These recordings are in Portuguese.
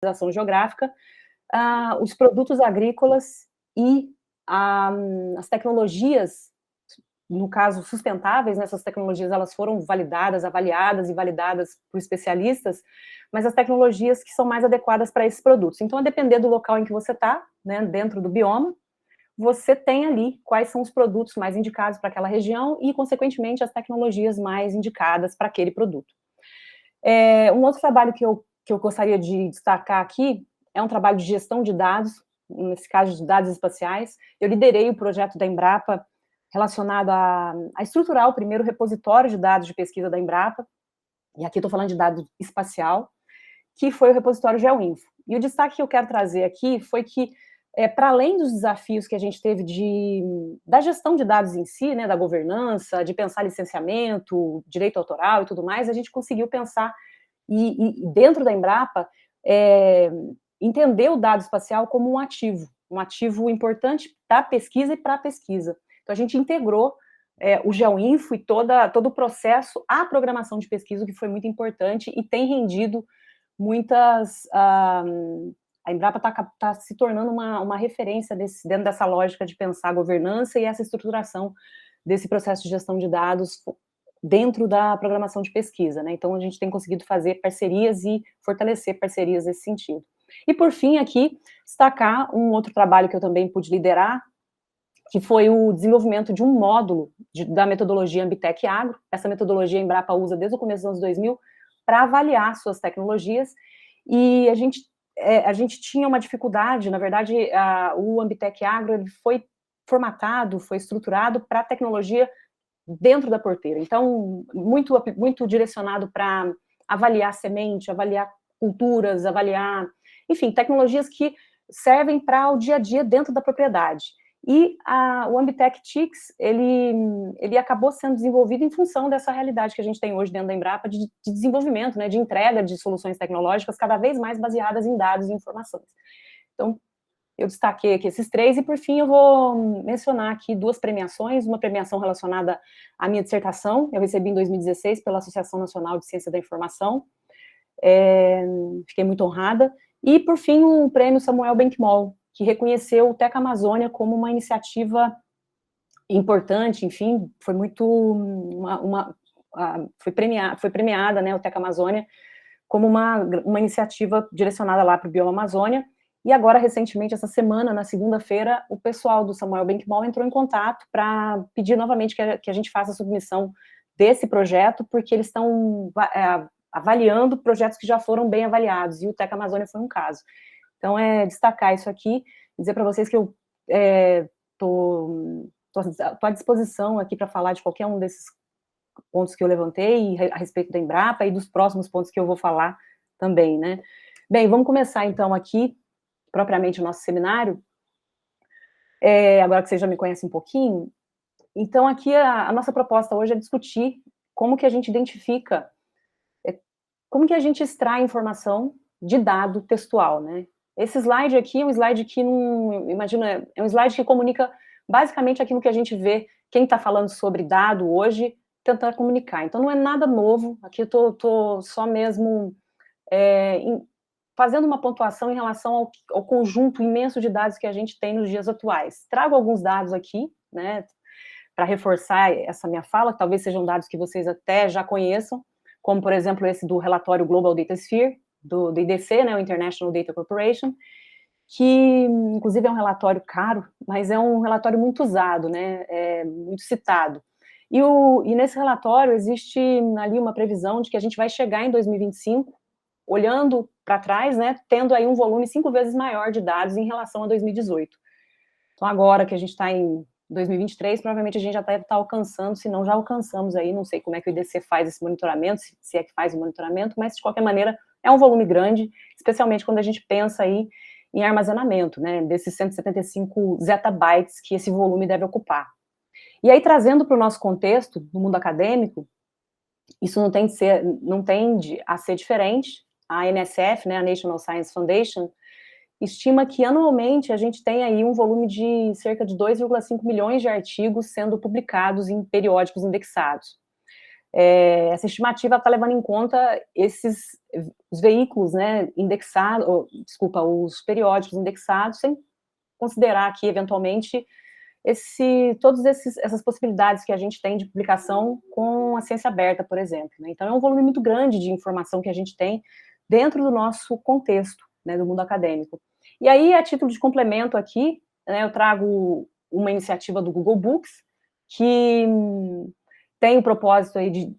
localização geográfica, os produtos agrícolas e as tecnologias, no caso sustentáveis, né, essas tecnologias elas foram validadas, avaliadas e validadas por especialistas, mas as tecnologias que são mais adequadas para esses produtos. Então, a depender do local em que você está, né, dentro do bioma, você tem ali quais são os produtos mais indicados para aquela região e, consequentemente, as tecnologias mais indicadas para aquele produto. Um outro trabalho que eu gostaria de destacar aqui é um trabalho de gestão de dados, nesse caso de dados espaciais. Eu liderei o projeto da Embrapa relacionado a estruturar o primeiro repositório de dados de pesquisa da Embrapa, e aqui estou falando de dado espacial, que foi o repositório GeoInfo. E o destaque que eu quero trazer aqui foi que, para além dos desafios que a gente teve da gestão de dados em si, né, da governança, de pensar licenciamento, direito autoral e tudo mais, a gente conseguiu pensar, e dentro da Embrapa, entender o dado espacial como um ativo importante da pesquisa e para a pesquisa. Então, a gente integrou o GeoInfo e todo o processo à programação de pesquisa, o que foi muito importante e tem rendido muitas... A Embrapa está se tornando uma referência dentro dessa lógica de pensar a governança e essa estruturação desse processo de gestão de dados dentro da programação de pesquisa, né? Então, a gente tem conseguido fazer parcerias e fortalecer parcerias nesse sentido. E, por fim, aqui, destacar um outro trabalho que eu também pude liderar, que foi o desenvolvimento de um módulo da metodologia Ambitec Agro. Essa metodologia a Embrapa usa desde o começo dos anos 2000 para avaliar suas tecnologias, e a gente tinha uma dificuldade, na verdade, o Ambitec Agro ele foi formatado, foi estruturado para a tecnologia dentro da porteira, então, muito direcionado para avaliar semente, avaliar culturas, avaliar, enfim, tecnologias que servem para o dia a dia dentro da propriedade. E o Ambitec TICS, ele acabou sendo desenvolvido em função dessa realidade que a gente tem hoje dentro da Embrapa de desenvolvimento, né, de entrega de soluções tecnológicas cada vez mais baseadas em dados e informações. Então, eu destaquei aqui esses três, e por fim eu vou mencionar aqui duas premiações, uma premiação relacionada à minha dissertação, eu recebi em 2016 pela Associação Nacional de Ciência da Informação, fiquei muito honrada, e por fim o prêmio Samuel Benchimol, que reconheceu o Tec Amazônia como uma iniciativa importante, enfim, foi foi premiada, né, o Tec Amazônia, como uma iniciativa direcionada lá para o bioma Amazônia. E agora, recentemente, essa semana, na segunda-feira, o pessoal do Samuel Benchimol entrou em contato para pedir novamente que a gente faça a submissão desse projeto, porque eles estão avaliando projetos que já foram bem avaliados, e o Tec Amazônia foi um caso. Então, destacar isso aqui, dizer para vocês que eu estou à disposição aqui para falar de qualquer um desses pontos que eu levantei a respeito da Embrapa e dos próximos pontos que eu vou falar também, né? Bem, vamos começar então aqui, propriamente o nosso seminário, agora que vocês já me conhecem um pouquinho. Então, aqui a nossa proposta hoje é discutir como que a gente identifica, como que a gente extrai informação de dado textual, né? Esse slide aqui é um slide que imagina, é um slide que comunica basicamente aquilo que a gente vê, quem está falando sobre dado hoje, tentar comunicar. Então, não é nada novo, aqui eu estou só mesmo fazendo uma pontuação em relação ao conjunto imenso de dados que a gente tem nos dias atuais. Trago alguns dados aqui, né, para reforçar essa minha fala, que talvez sejam dados que vocês até já conheçam, como, por exemplo, esse do relatório Global Data Sphere, do IDC, né, o International Data Corporation, que, inclusive, é um relatório caro, mas é um relatório muito usado, né, muito citado. E nesse relatório existe ali uma previsão de que a gente vai chegar em 2025, olhando para trás, né, tendo aí um volume 5 vezes maior de dados em relação a 2018. Então, agora que a gente está em 2023, provavelmente a gente já deve estar alcançando, se não já alcançamos aí, não sei como é que o IDC faz esse monitoramento, se é que faz o monitoramento, mas, de qualquer maneira, é um volume grande, especialmente quando a gente pensa aí em armazenamento, né, desses 175 zettabytes que esse volume deve ocupar. E aí, trazendo para o nosso contexto, no mundo acadêmico, isso não tende a ser diferente. A NSF, né, a National Science Foundation, estima que anualmente a gente tem aí um volume de cerca de 2,5 milhões de artigos sendo publicados em periódicos indexados. essa estimativa está levando em conta os veículos, né, indexados, desculpa, os periódicos indexados, sem considerar aqui, eventualmente, todas essas possibilidades que a gente tem de publicação com a ciência aberta, por exemplo, né? Então, é um volume muito grande de informação que a gente tem dentro do nosso contexto, né, do mundo acadêmico. E aí, a título de complemento aqui, né, eu trago uma iniciativa do Google Books, que tem o propósito aí de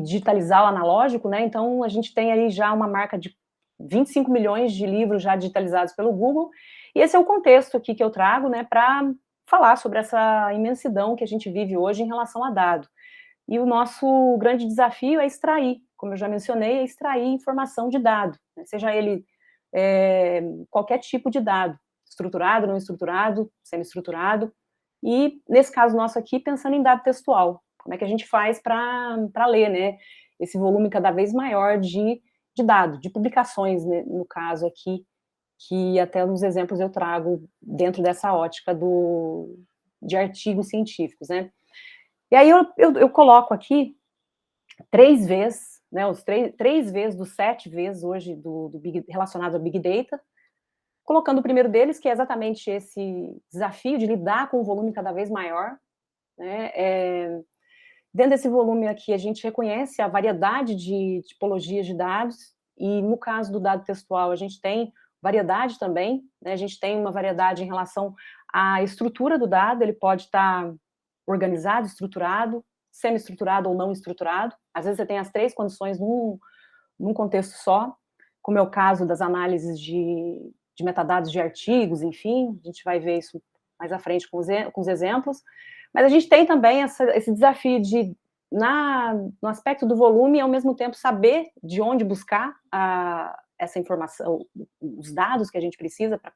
digitalizar o analógico, né? Então, a gente tem aí já uma marca de 25 milhões de livros já digitalizados pelo Google, e esse é o contexto aqui que eu trago, né, para falar sobre essa imensidão que a gente vive hoje em relação a dado. E o nosso grande desafio é extrair, como eu já mencionei, é extrair informação de dado, né, seja ele qualquer tipo de dado, estruturado, não estruturado, semi-estruturado, e nesse caso nosso aqui, pensando em dado textual, como é que a gente faz para ler, né, esse volume cada vez maior de dado, de publicações, né, no caso aqui, que até nos exemplos eu trago dentro dessa ótica de artigos científicos, né. E aí eu coloco aqui 3 Vs, né, os 3 Vs dos 7 Vs hoje relacionado ao Big Data, colocando o primeiro deles, que é exatamente esse desafio de lidar com um volume cada vez maior, né, dentro desse volume aqui, a gente reconhece a variedade de tipologias de dados, e no caso do dado textual, a gente tem variedade também, né? A gente tem uma variedade em relação à estrutura do dado, ele pode estar organizado, estruturado, semi-estruturado ou não estruturado. Às vezes você tem as 3 condições num contexto só, como é o caso das análises de metadados de artigos, enfim, a gente vai ver isso mais à frente com os exemplos. Mas a gente tem também esse desafio de, no aspecto do volume, ao mesmo tempo saber de onde buscar essa informação, os dados que a gente precisa para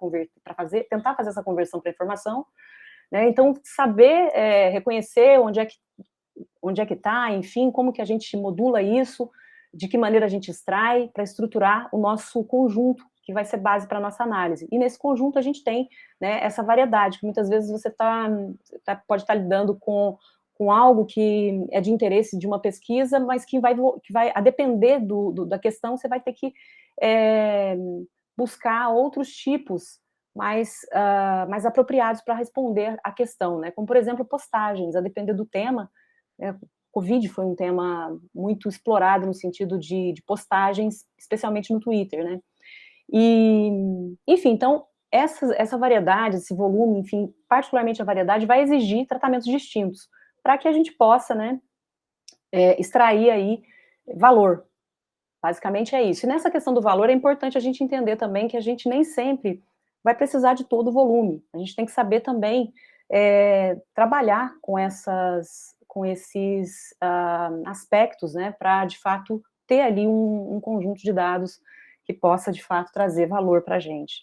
tentar fazer essa conversão para informação, né? Então, saber reconhecer onde é que está, enfim, como que a gente modula isso, de que maneira a gente extrai para estruturar o nosso conjunto, que vai ser base para a nossa análise. E nesse conjunto a gente tem, né, essa variedade, que muitas vezes você pode estar lidando com algo que é de interesse de uma pesquisa, mas que vai a depender da questão, você vai ter que buscar outros tipos mais apropriados para responder à questão, né? Como, por exemplo, postagens, a depender do tema, né? Covid foi um tema muito explorado no sentido de postagens, especialmente no Twitter, né? E, enfim, então, essa variedade, esse volume, enfim, particularmente a variedade, vai exigir tratamentos distintos, para que a gente possa, né, extrair aí valor. Basicamente é isso. E nessa questão do valor, é importante a gente entender também que a gente nem sempre vai precisar de todo o volume. A gente tem que saber também trabalhar com esses aspectos, né, para, de fato, ter ali um conjunto de dados que possa, de fato, trazer valor para a gente,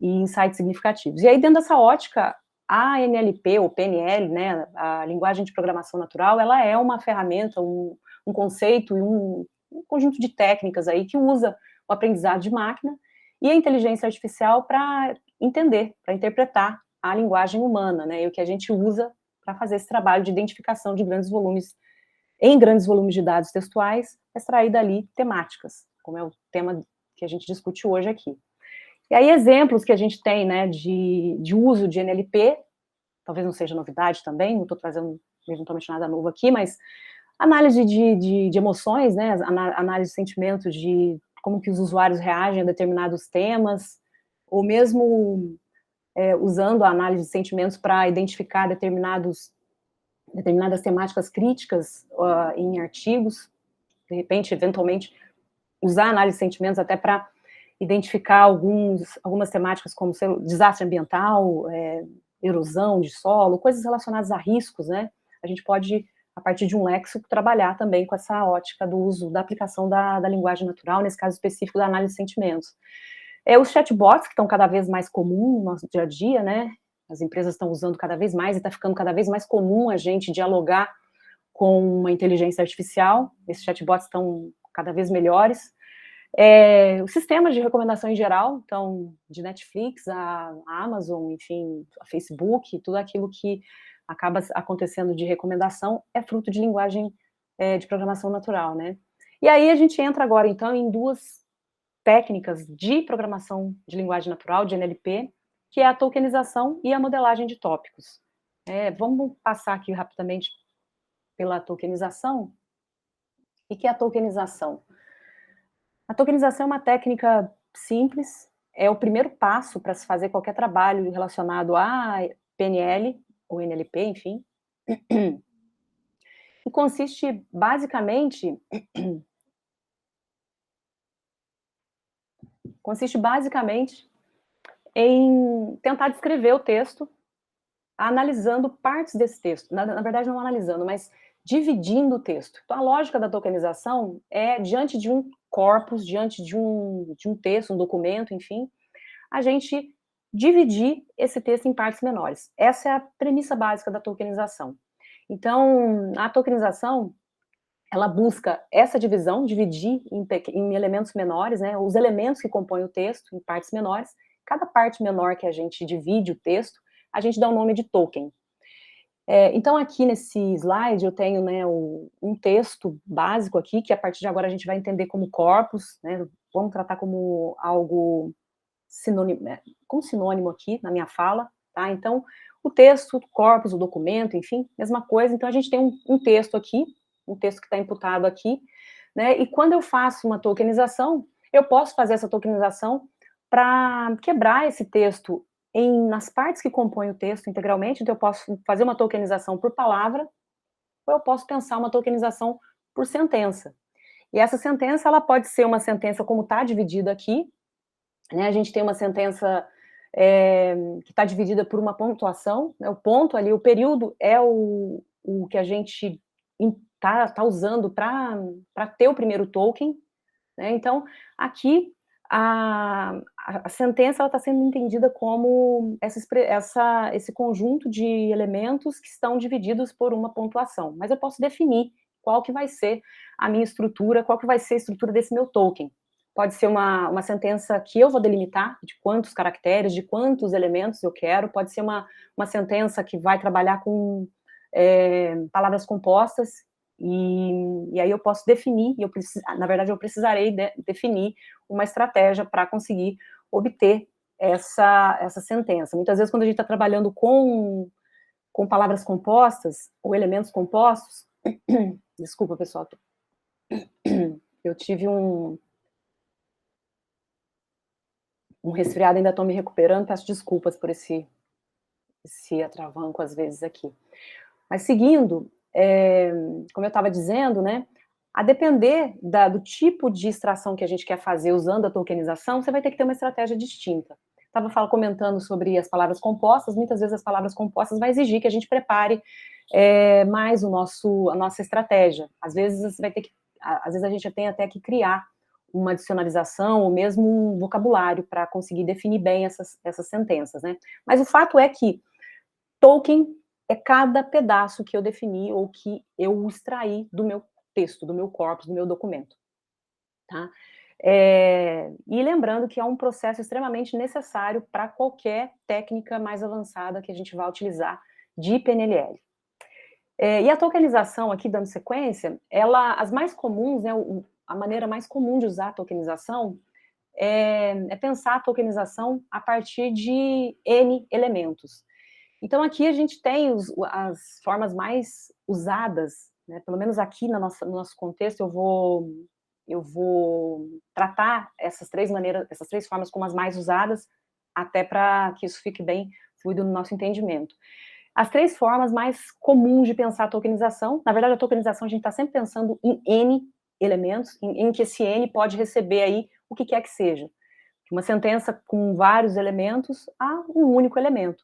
e insights significativos. E aí, dentro dessa ótica, a NLP, ou PNL, né, a linguagem de programação natural, ela é uma ferramenta, um conceito e um conjunto de técnicas aí que usa o aprendizado de máquina e a inteligência artificial para entender, para interpretar a linguagem humana, né, e o que a gente usa para fazer esse trabalho de identificação de grandes volumes de dados textuais, extrair dali temáticas, como é o tema que a gente discute hoje aqui. E aí, exemplos que a gente tem, né, de uso de NLP, talvez não seja novidade também, não estou trazendo eventualmente nada novo aqui, mas análise de emoções, né, análise de sentimentos, de como que os usuários reagem a determinados temas, ou mesmo usando a análise de sentimentos para identificar determinadas temáticas críticas em artigos, de repente, eventualmente, usar a análise de sentimentos até para identificar algumas temáticas como desastre ambiental, erosão de solo, coisas relacionadas a riscos, né? A gente pode, a partir de um léxico, trabalhar também com essa ótica do uso, da aplicação da linguagem natural, nesse caso específico da análise de sentimentos. Os chatbots, que estão cada vez mais comuns no nosso dia a dia, né? As empresas estão usando cada vez mais, e está ficando cada vez mais comum a gente dialogar com uma inteligência artificial. Esses chatbots estão cada vez melhores. Os sistemas de recomendação em geral, então, de Netflix, a Amazon, enfim, a Facebook, tudo aquilo que acaba acontecendo de recomendação é fruto de linguagem de programação natural, né? E aí a gente entra agora, então, em duas técnicas de programação de linguagem natural, de NLP, que é a tokenização e a modelagem de tópicos. Vamos passar aqui rapidamente pela tokenização. O que é a tokenização? A tokenização é uma técnica simples, é o primeiro passo para se fazer qualquer trabalho relacionado a PNL, ou NLP, enfim, e consiste basicamente em tentar descrever o texto, analisando partes desse texto. Na verdade, não analisando, mas dividindo o texto. Então, a lógica da tokenização é, diante de um corpus, diante de um texto, um documento, enfim, a gente dividir esse texto em partes menores. Essa é a premissa básica da tokenização. Então, a tokenização, ela busca essa divisão, dividir em elementos menores, né, os elementos que compõem o texto em partes menores. Cada parte menor que a gente divide o texto, a gente dá o nome de token. Então, aqui nesse slide, eu tenho, né, um texto básico aqui, que a partir de agora a gente vai entender como corpus, né, vamos tratar como algo como sinônimo aqui na minha fala, tá? Então, o texto, o corpus, o documento, enfim, mesma coisa. Então, a gente tem um texto aqui, um texto que está imputado aqui, né? E quando eu faço uma tokenização, eu posso fazer essa tokenização para quebrar esse texto nas partes que compõem o texto integralmente. Então, eu posso fazer uma tokenização por palavra, ou eu posso pensar uma tokenização por sentença. E essa sentença, ela pode ser uma sentença como está dividida aqui, né? A gente tem uma sentença que está dividida por uma pontuação, né? O ponto ali, o período é o que a gente está usando para ter o primeiro token, né? Então, aqui, a sentença está sendo entendida como esse conjunto de elementos que estão divididos por uma pontuação, mas eu posso definir qual que vai ser a minha estrutura, qual que vai ser a estrutura desse meu token. Pode ser uma sentença que eu vou delimitar, de quantos caracteres, de quantos elementos eu quero, pode ser uma sentença que vai trabalhar com palavras compostas, e aí eu posso definir, na verdade eu precisarei definir uma estratégia para conseguir obter essa sentença. Muitas vezes quando a gente está trabalhando com palavras compostas, ou elementos compostos, desculpa pessoal, eu tive um resfriado, ainda estou me recuperando, peço desculpas por esse atravanco às vezes aqui. Mas seguindo, como eu estava dizendo, né, a depender do tipo de extração que a gente quer fazer usando a tokenização, você vai ter que ter uma estratégia distinta. Estava comentando sobre as palavras compostas, muitas vezes as palavras compostas vai exigir que a gente prepare mais a nossa estratégia. Às vezes a gente tem até que criar uma adicionalização ou mesmo um vocabulário para conseguir definir bem essas sentenças, né? Mas o fato é que token é cada pedaço que eu defini ou que eu extraí do meu texto, do meu corpus, do meu documento, tá? E lembrando que é um processo extremamente necessário para qualquer técnica mais avançada que a gente vai utilizar de PNL. E a tokenização, aqui dando sequência, as mais comuns, né, a maneira mais comum de usar a tokenização é pensar a tokenização a partir de N elementos. Então, aqui a gente tem as formas mais usadas, né, pelo menos aqui no nosso contexto, eu vou tratar essas três formas como as mais usadas, até para que isso fique bem fluido no nosso entendimento. As três formas mais comuns de pensar a tokenização, na verdade a tokenização a gente está sempre pensando em N elementos, em que esse N pode receber aí o que quer que seja. Uma sentença com vários elementos a um único elemento.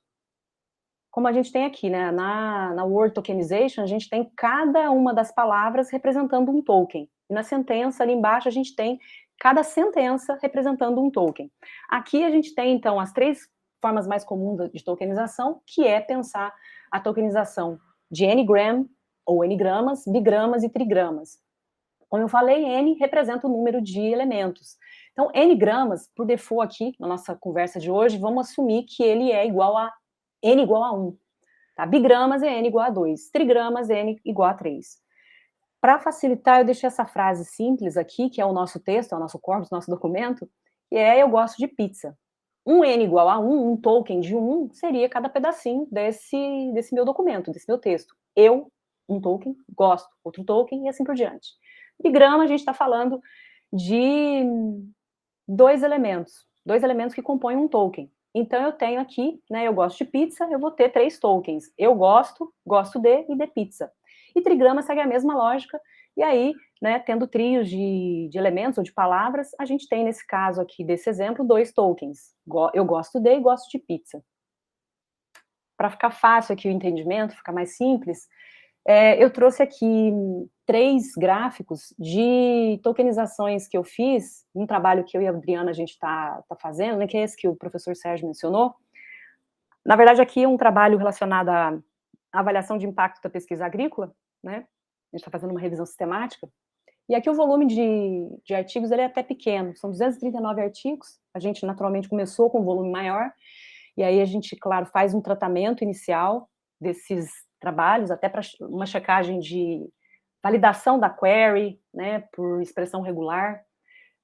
Como a gente tem aqui, né, na Word Tokenization, a gente tem cada uma das palavras representando um token. E na sentença, ali embaixo, a gente tem cada sentença representando um token. Aqui a gente tem, então, as três formas mais comuns de tokenização, que é pensar a tokenização de N-gram, ou N-gramas, bigramas e trigramas. Como eu falei, N representa o número de elementos. Então, N-gramas, por default aqui, na nossa conversa de hoje, vamos assumir que ele é igual a N igual a 1. Tá? Bigramas é N igual a 2. Trigramas é N igual a 3. Para facilitar, eu deixei essa frase simples aqui, que é o nosso texto, é o nosso corpus, nosso documento, que é: eu gosto de pizza. Um N igual a um token de um seria cada pedacinho desse meu documento, desse meu texto. Eu, um token, gosto, outro token, e assim por diante. Bigrama, a gente está falando de dois elementos que compõem um token. Então, eu tenho aqui, né, eu gosto de pizza, eu vou ter 3 tokens. Eu gosto, gosto de e de pizza. E trigrama segue a mesma lógica, e aí, né, tendo trios de elementos ou de palavras, a gente tem, nesse caso aqui, desse exemplo, 2 tokens. Eu gosto de e gosto de pizza. Para ficar fácil aqui o entendimento, ficar mais simples, eu trouxe aqui 3 gráficos de tokenizações que eu fiz, um trabalho que eu e a Adriana a gente está fazendo, né, que é esse que o professor Sérgio mencionou. Na verdade, aqui é um trabalho relacionado à avaliação de impacto da pesquisa agrícola, né? A gente está fazendo uma revisão sistemática. E aqui o volume de artigos ele é até pequeno, são 239 artigos. A gente naturalmente começou com um volume maior, e aí a gente, claro, faz um tratamento inicial desses trabalhos, até para uma checagem de validação da query, né, por expressão regular.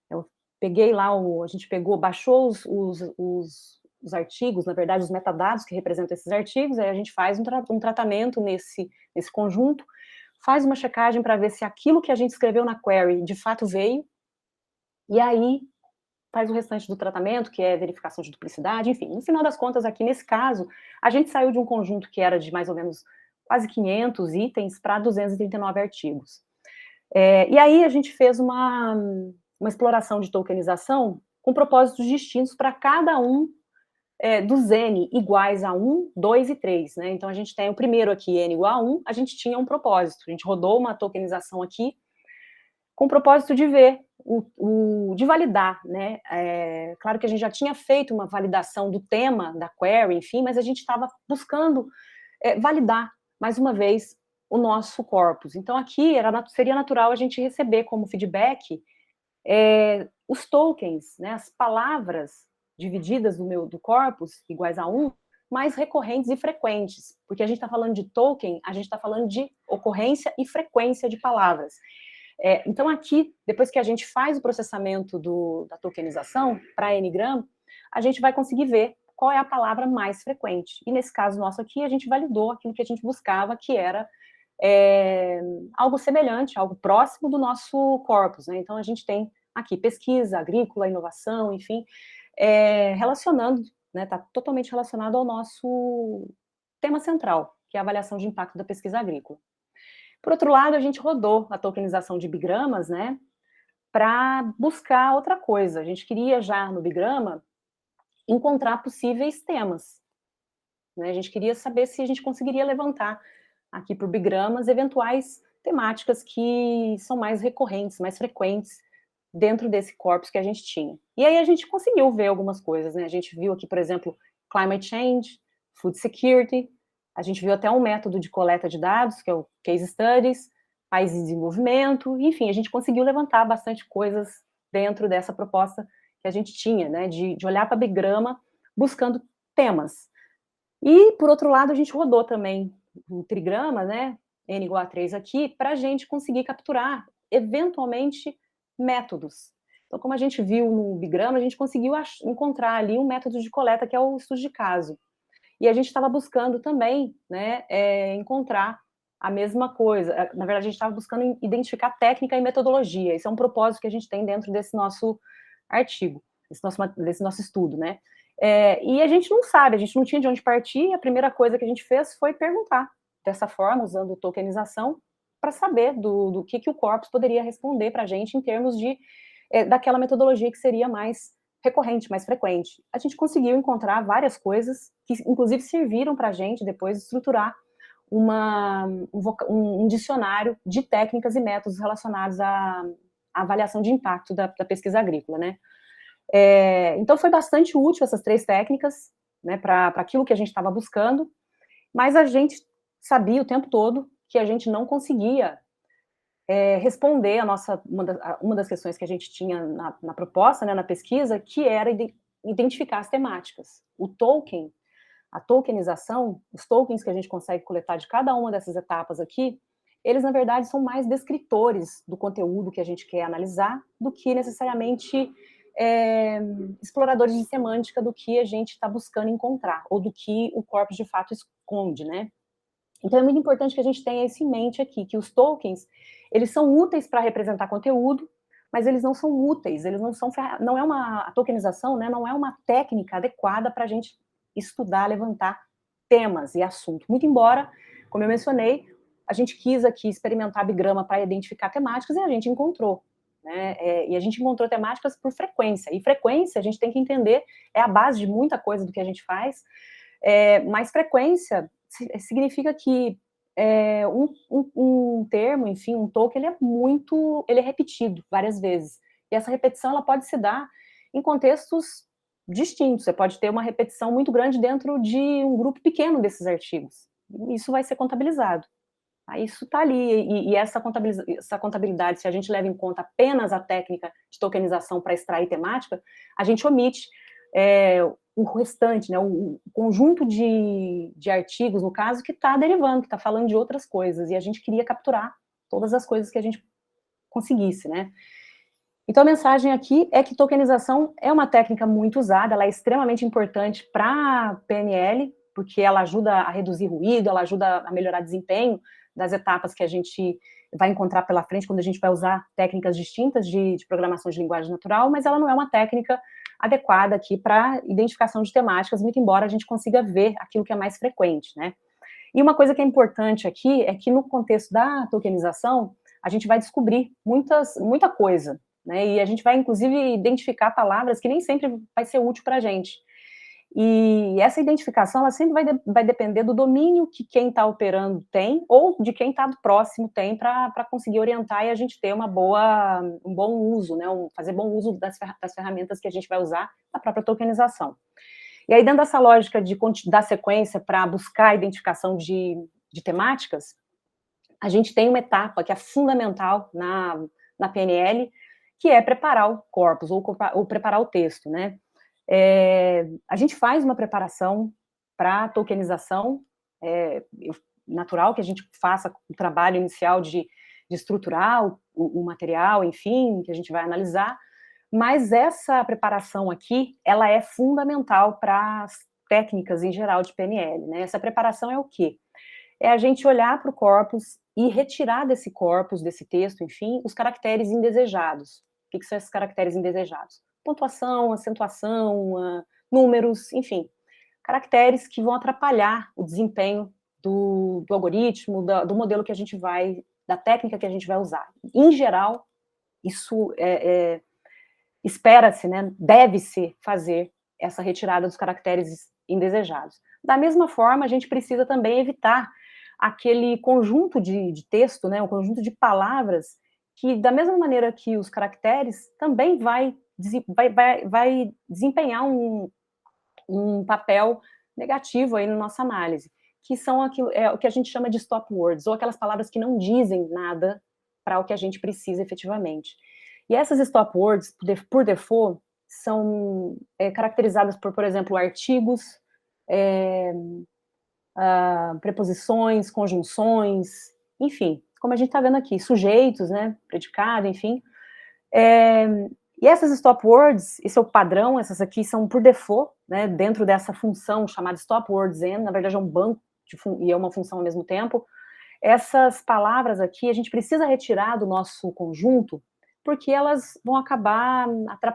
Eu peguei lá, a gente baixou os artigos, na verdade, os metadados que representam esses artigos, aí a gente faz um tratamento nesse conjunto, faz uma checagem para ver se aquilo que a gente escreveu na query de fato veio, e aí faz o restante do tratamento, que é verificação de duplicidade, enfim. No final das contas, aqui nesse caso, a gente saiu de um conjunto que era de mais ou menos quase 500 itens para 239 artigos. E aí a gente fez uma exploração de tokenização com propósitos distintos para cada um dos N iguais a 1, 2 e 3, né? Então a gente tem o primeiro aqui, N igual a 1, a gente tinha um propósito, a gente rodou uma tokenização aqui com o propósito de ver, de validar, né? Claro que a gente já tinha feito uma validação do tema da query, enfim, mas a gente estava buscando validar, mais uma vez, o nosso corpus. Então aqui seria natural a gente receber como feedback os tokens, né, as palavras divididas do corpus, iguais a 1, mais recorrentes e frequentes, porque a gente está falando de token, a gente está falando de ocorrência e frequência de palavras. Então aqui, depois que a gente faz o processamento da tokenização para Ngram, a gente vai conseguir ver qual é a palavra mais frequente. E nesse caso nosso aqui, a gente validou aquilo que a gente buscava, que era algo semelhante, algo próximo do nosso corpus, né? Então a gente tem aqui pesquisa, agrícola, inovação, enfim, relacionando, né, está totalmente relacionado ao nosso tema central, que é a avaliação de impacto da pesquisa agrícola. Por outro lado, a gente rodou a tokenização de bigramas, né, para buscar outra coisa. A gente queria já no bigrama encontrar possíveis temas, né? A gente queria saber se a gente conseguiria levantar aqui por bigramas eventuais temáticas que são mais recorrentes, mais frequentes dentro desse corpus que a gente tinha. E aí a gente conseguiu ver algumas coisas, né? A gente viu aqui, por exemplo, climate change, food security, a gente viu até um método de coleta de dados, que é o case studies, países em desenvolvimento, enfim, a gente conseguiu levantar bastante coisas dentro dessa proposta que a gente tinha, né? De olhar para a bigrama buscando temas. E, por outro lado, a gente rodou também o trigrama, né, N igual a 3 aqui, para a gente conseguir capturar, eventualmente, métodos. Então, como a gente viu no bigrama, a gente conseguiu encontrar ali um método de coleta, que é o estudo de caso. E a gente estava buscando também, né, encontrar a mesma coisa. Na verdade, a gente estava buscando identificar técnica e metodologia. Esse é um propósito que a gente tem dentro desse nosso artigo, desse nosso estudo, né? E a gente não sabe, a gente não tinha de onde partir, a primeira coisa que a gente fez foi perguntar, dessa forma, usando tokenização, para saber do que o corpus poderia responder para a gente em termos daquela metodologia que seria mais recorrente, mais frequente. A gente conseguiu encontrar várias coisas que, inclusive, serviram para a gente depois estruturar um dicionário de técnicas e métodos relacionados à avaliação de impacto da pesquisa agrícola, né? Então foi bastante útil essas 3 técnicas, né, para aquilo que a gente estava buscando, mas a gente sabia o tempo todo que a gente não conseguia responder uma das questões que a gente tinha na proposta, né, na pesquisa, que era identificar as temáticas. O token, a tokenização, os tokens que a gente consegue coletar de cada uma dessas etapas aqui, eles, na verdade, são mais descritores do conteúdo que a gente quer analisar do que necessariamente exploradores de semântica do que a gente está buscando encontrar, ou do que o corpus de fato esconde, né? Então é muito importante que a gente tenha isso em mente aqui, que os tokens, eles são úteis para representar conteúdo, mas eles não são úteis, eles não são, não é a tokenização, né, não é uma técnica adequada para a gente estudar, levantar temas e assuntos. Muito embora, como eu mencionei, a gente quis aqui experimentar a bigrama para identificar temáticas e a gente encontrou. Né? E a gente encontrou temáticas por frequência, e frequência a gente tem que entender, é a base de muita coisa do que a gente faz, mas frequência significa que um termo, enfim, um token, ele é repetido várias vezes, e essa repetição ela pode se dar em contextos distintos, você pode ter uma repetição muito grande dentro de um grupo pequeno desses artigos, isso vai ser contabilizado. Isso está ali, e essa contabilidade, se a gente leva em conta apenas a técnica de tokenização para extrair temática, a gente omite o restante, né, o conjunto de artigos, no caso, que está derivando, que está falando de outras coisas, e a gente queria capturar todas as coisas que a gente conseguisse, né. Então, a mensagem aqui é que tokenização é uma técnica muito usada, ela é extremamente importante para PNL, porque ela ajuda a reduzir ruído, ela ajuda a melhorar desempenho das etapas que a gente vai encontrar pela frente quando a gente vai usar técnicas distintas de programação de linguagem natural, mas ela não é uma técnica adequada aqui para identificação de temáticas, muito embora a gente consiga ver aquilo que é mais frequente, né? E uma coisa que é importante aqui é que no contexto da tokenização, a gente vai descobrir muita coisa, né? E a gente vai, inclusive, identificar palavras que nem sempre vai ser útil para a gente. E essa identificação, ela sempre vai depender do domínio que quem está operando tem, ou de quem está próximo tem, para conseguir orientar e a gente ter um bom uso, né, fazer bom uso das ferramentas que a gente vai usar na própria tokenização. E aí, dentro dessa lógica de dar sequência para buscar a identificação de temáticas, a gente tem uma etapa que é fundamental na PNL, que é preparar o corpus, ou preparar o texto, né? A gente faz uma preparação para tokenização, natural que a gente faça o trabalho inicial de estruturar o material, enfim, que a gente vai analisar, mas essa preparação aqui, ela é fundamental para as técnicas em geral de PNL, né? Essa preparação é o quê? É a gente olhar para o corpus e retirar desse corpus, desse texto, enfim, os caracteres indesejados. O que são esses caracteres indesejados? Pontuação, acentuação, números, enfim, caracteres que vão atrapalhar o desempenho do algoritmo, do modelo que a gente vai, da técnica que a gente vai usar. Em geral, isso espera-se, né, deve-se fazer essa retirada dos caracteres indesejados. Da mesma forma, a gente precisa também evitar aquele conjunto de texto, né, um conjunto de palavras que, da mesma maneira que os caracteres, também vai desempenhar um papel negativo aí na nossa análise, que são o que a gente chama de stop words, ou aquelas palavras que não dizem nada para o que a gente precisa efetivamente. E essas stop words, por default, são caracterizadas por exemplo, artigos, preposições, conjunções, enfim, como a gente está vendo aqui, sujeitos, né, predicado, enfim. E essas stop words, esse é o padrão, essas aqui são por default, né, dentro dessa função chamada stop words and, na verdade é um banco e é uma função ao mesmo tempo. Essas palavras aqui a gente precisa retirar do nosso conjunto, porque elas vão acabar,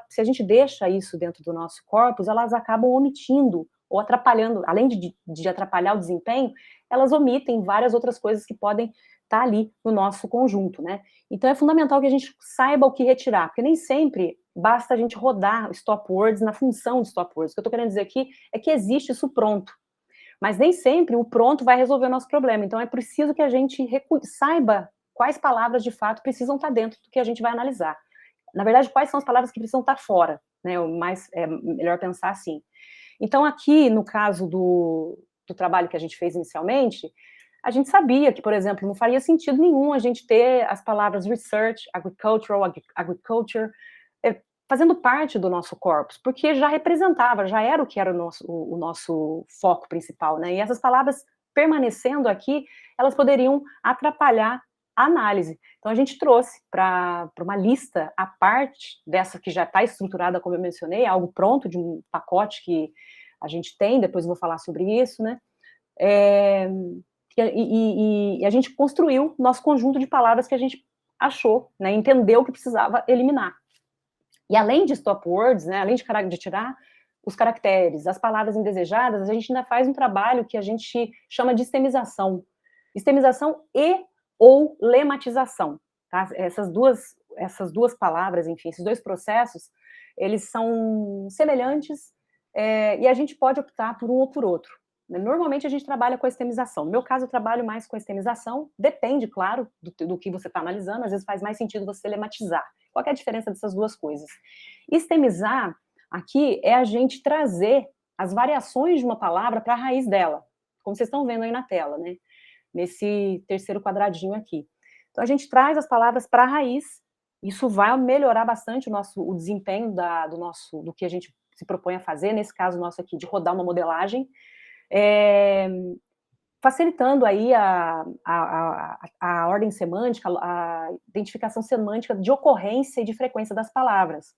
se a gente deixa isso dentro do nosso corpus, elas acabam omitindo ou atrapalhando, além de atrapalhar o desempenho, elas omitem várias outras coisas que podem estar ali no nosso conjunto, né? Então é fundamental que a gente saiba o que retirar, porque nem sempre basta a gente rodar stop words na função de stop words. O que eu estou querendo dizer aqui é que existe isso pronto, mas nem sempre o pronto vai resolver o nosso problema. Então é preciso que a gente saiba quais palavras de fato precisam estar dentro do que a gente vai analisar. Na verdade, quais são as palavras que precisam estar fora, né? É melhor pensar assim. Então, aqui, no caso do trabalho que a gente fez inicialmente, a gente sabia que, por exemplo, não faria sentido nenhum a gente ter as palavras research, agricultural, agriculture, fazendo parte do nosso corpus, porque já representava, já era o que era o nosso foco principal, né? E essas palavras permanecendo aqui, elas poderiam atrapalhar análise. Então, a gente trouxe para uma lista à parte dessa que já está estruturada, como eu mencionei, algo pronto, de um pacote que a gente tem, depois eu vou falar sobre isso, né? É, e a gente construiu nosso conjunto de palavras que a gente achou, né, entendeu que precisava eliminar. E além de stop words, né, além de tirar os caracteres, as palavras indesejadas, a gente ainda faz um trabalho que a gente chama de estemização. Estemização e ou lematização. Tá? Essas duas palavras, enfim, esses dois processos, eles são semelhantes, e a gente pode optar por um ou por outro. Normalmente a gente trabalha com a estemização. No meu caso, eu trabalho mais com a estemização, depende, claro, do que você está analisando, às vezes faz mais sentido você lematizar. Qual é a diferença dessas duas coisas? Estemizar, aqui, é a gente trazer as variações de uma palavra para a raiz dela, como vocês estão vendo aí na tela, né? Nesse terceiro quadradinho aqui. Então, a gente traz as palavras para a raiz, isso vai melhorar bastante o desempenho do que a gente se propõe a fazer, nesse caso nosso aqui, de rodar uma modelagem, facilitando aí a ordem semântica, a identificação semântica de ocorrência e de frequência das palavras.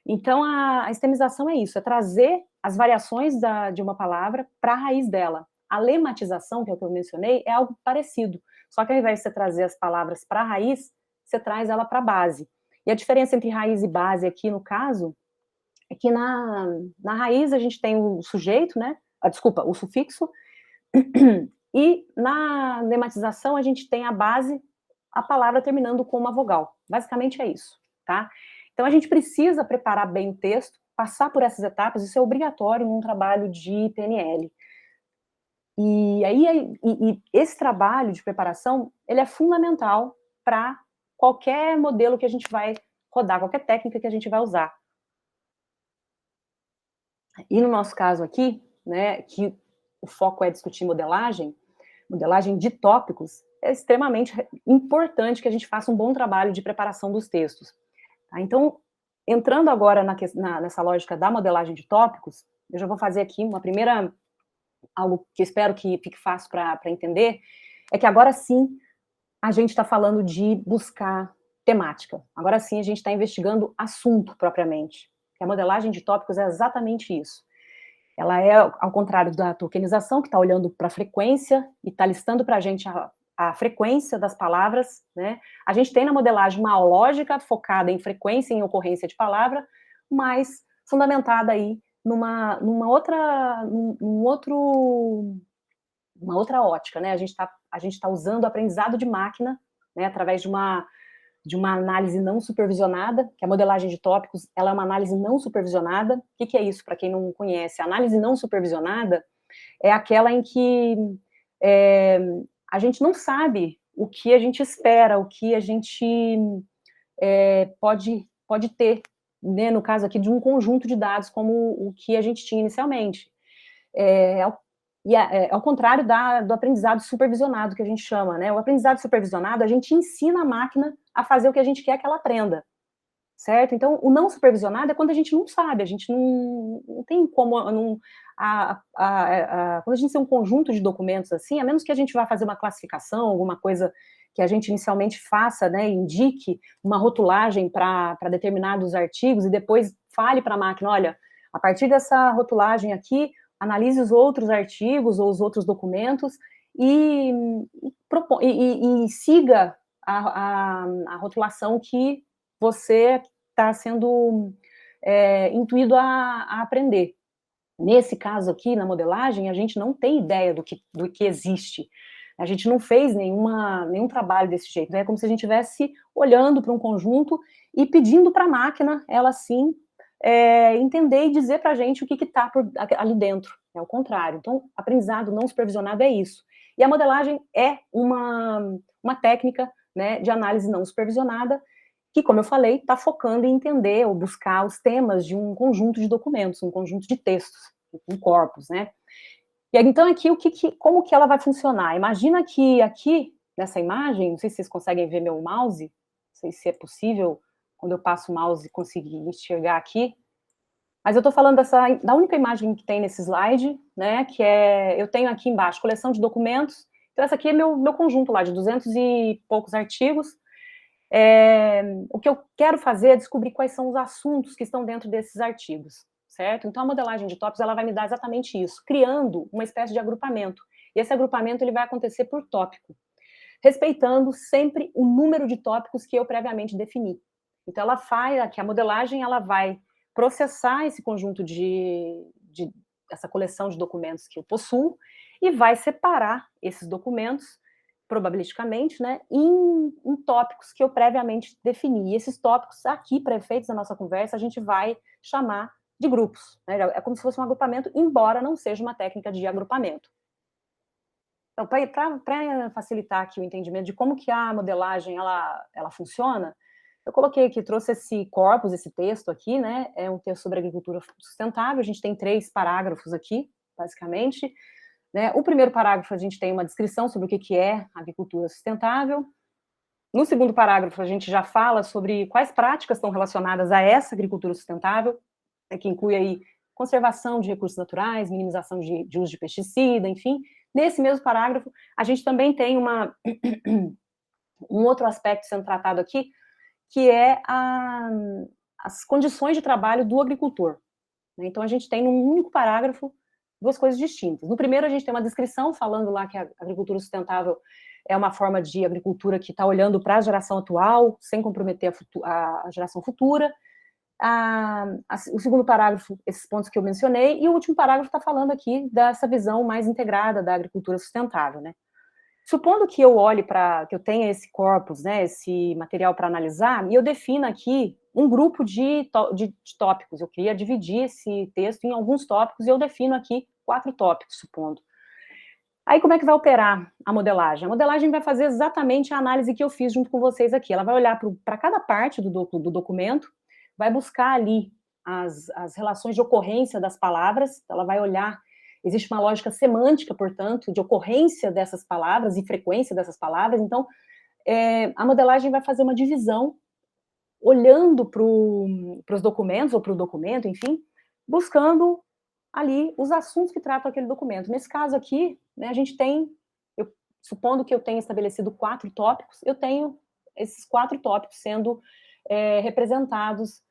Então, a estemização é isso, é trazer as variações de uma palavra para a raiz dela. A lematização, que é o que eu mencionei, é algo parecido, só que ao invés de você trazer as palavras para a raiz, você traz ela para a base. E a diferença entre raiz e base aqui, no caso, é que na raiz a gente tem o sujeito, né? Desculpa, o sufixo, e na lematização a gente tem a base, a palavra terminando com uma vogal. Basicamente é isso, tá? Então a gente precisa preparar bem o texto, passar por essas etapas, isso é obrigatório num trabalho de PNL. E esse trabalho de preparação, ele é fundamental para qualquer modelo que a gente vai rodar, qualquer técnica que a gente vai usar. E no nosso caso aqui, né, que o foco é discutir modelagem de tópicos, é extremamente importante que a gente faça um bom trabalho de preparação dos textos. Tá? Então, entrando agora nessa lógica da modelagem de tópicos, eu já vou fazer aqui algo que eu espero que fique fácil para entender, é que agora sim a gente está falando de buscar temática. Agora sim a gente está investigando assunto propriamente. A modelagem de tópicos é exatamente isso. Ela é, ao contrário da tokenização, que está olhando para a frequência e está listando para a gente a frequência das palavras, né? A gente tem na modelagem uma lógica focada em frequência e em ocorrência de palavra, mas fundamentada aí numa outra ótica, né? A gente tá usando o aprendizado de máquina, né, através de uma análise não supervisionada, que a modelagem de tópicos, ela é uma análise não supervisionada. O que é isso, para quem não conhece? A análise não supervisionada é aquela em que a gente não sabe o que a gente espera, o que a gente pode ter, né, no caso aqui de um conjunto de dados como o que a gente tinha inicialmente. Ao contrário do aprendizado supervisionado, que a gente chama, né? O aprendizado supervisionado, a gente ensina a máquina a fazer o que a gente quer que ela aprenda, certo? Então, o não supervisionado é quando a gente não sabe, a gente não tem como, quando a gente tem um conjunto de documentos assim, a menos que a gente vá fazer uma classificação, alguma coisa que a gente inicialmente faça, né, indique uma rotulagem para determinados artigos e depois fale para a máquina, olha, a partir dessa rotulagem aqui, analise os outros artigos ou os outros documentos e siga a rotulação que você está sendo intuído a aprender. Nesse caso aqui, na modelagem, a gente não tem ideia do que existe. A gente não fez nenhum trabalho desse jeito. É como se a gente estivesse olhando para um conjunto e pedindo para a máquina, ela sim, entender e dizer para a gente o que está ali dentro. É o contrário. Então, aprendizado não supervisionado é isso. E a modelagem é uma técnica, né, de análise não supervisionada, que, como eu falei, está focando em entender ou buscar os temas de um conjunto de documentos, um conjunto de textos, um corpus, né? E aí, então, aqui, como que ela vai funcionar? Imagina que aqui, nessa imagem, não sei se vocês conseguem ver meu mouse, não sei se é possível, quando eu passo o mouse, conseguir enxergar aqui, mas eu estou falando da única imagem que tem nesse slide, né, que eu tenho aqui embaixo, coleção de documentos, Então, essa aqui é meu conjunto lá, de 200 e poucos artigos. O que eu quero fazer é descobrir quais são os assuntos que estão dentro desses artigos, certo? Então, a modelagem de tópicos, ela vai me dar exatamente isso, criando uma espécie de agrupamento. E esse agrupamento, ele vai acontecer por tópico, respeitando sempre o número de tópicos que eu previamente defini. Então, ela faz aqui, a modelagem, ela vai processar esse conjunto essa coleção de documentos que eu possuo e vai separar esses documentos, probabilisticamente, né, em tópicos que eu previamente defini. E esses tópicos, aqui, para efeitos da nossa conversa, a gente vai chamar de grupos, né? É como se fosse um agrupamento, embora não seja uma técnica de agrupamento. Então, para facilitar aqui o entendimento de como que a modelagem ela funciona, eu coloquei aqui, trouxe esse corpus, esse texto aqui, né? É um texto sobre agricultura sustentável. A gente tem 3 parágrafos aqui, basicamente. Né? O primeiro parágrafo, a gente tem uma descrição sobre o que é agricultura sustentável. No segundo parágrafo, a gente já fala sobre quais práticas estão relacionadas a essa agricultura sustentável, que inclui aí conservação de recursos naturais, minimização de uso de pesticida, enfim. Nesse mesmo parágrafo, a gente também tem um outro aspecto sendo tratado aqui, que é as condições de trabalho do agricultor. Então, a gente tem num único parágrafo 2 coisas distintas. No primeiro, a gente tem uma descrição falando lá que a agricultura sustentável é uma forma de agricultura que está olhando para a geração atual, sem comprometer a geração futura. O segundo parágrafo, esses pontos que eu mencionei, e o último parágrafo está falando aqui dessa visão mais integrada da agricultura sustentável, né? Supondo que eu olhe que eu tenha esse corpus, né, esse material para analisar, e eu defino aqui um grupo de tópicos. Eu queria dividir esse texto em alguns tópicos, e eu defino aqui 4 tópicos, supondo. Aí, como é que vai operar a modelagem? A modelagem vai fazer exatamente a análise que eu fiz junto com vocês aqui. Ela vai olhar para cada parte do documento, vai buscar ali as relações de ocorrência das palavras, ela vai olhar. Existe uma lógica semântica, portanto, de ocorrência dessas palavras e frequência dessas palavras. Então, a modelagem vai fazer uma divisão, olhando para os documentos, ou para o documento, enfim, buscando ali os assuntos que tratam aquele documento. Nesse caso aqui, né, a gente tem, supondo que eu tenha estabelecido 4 tópicos, eu tenho esses 4 tópicos sendo representados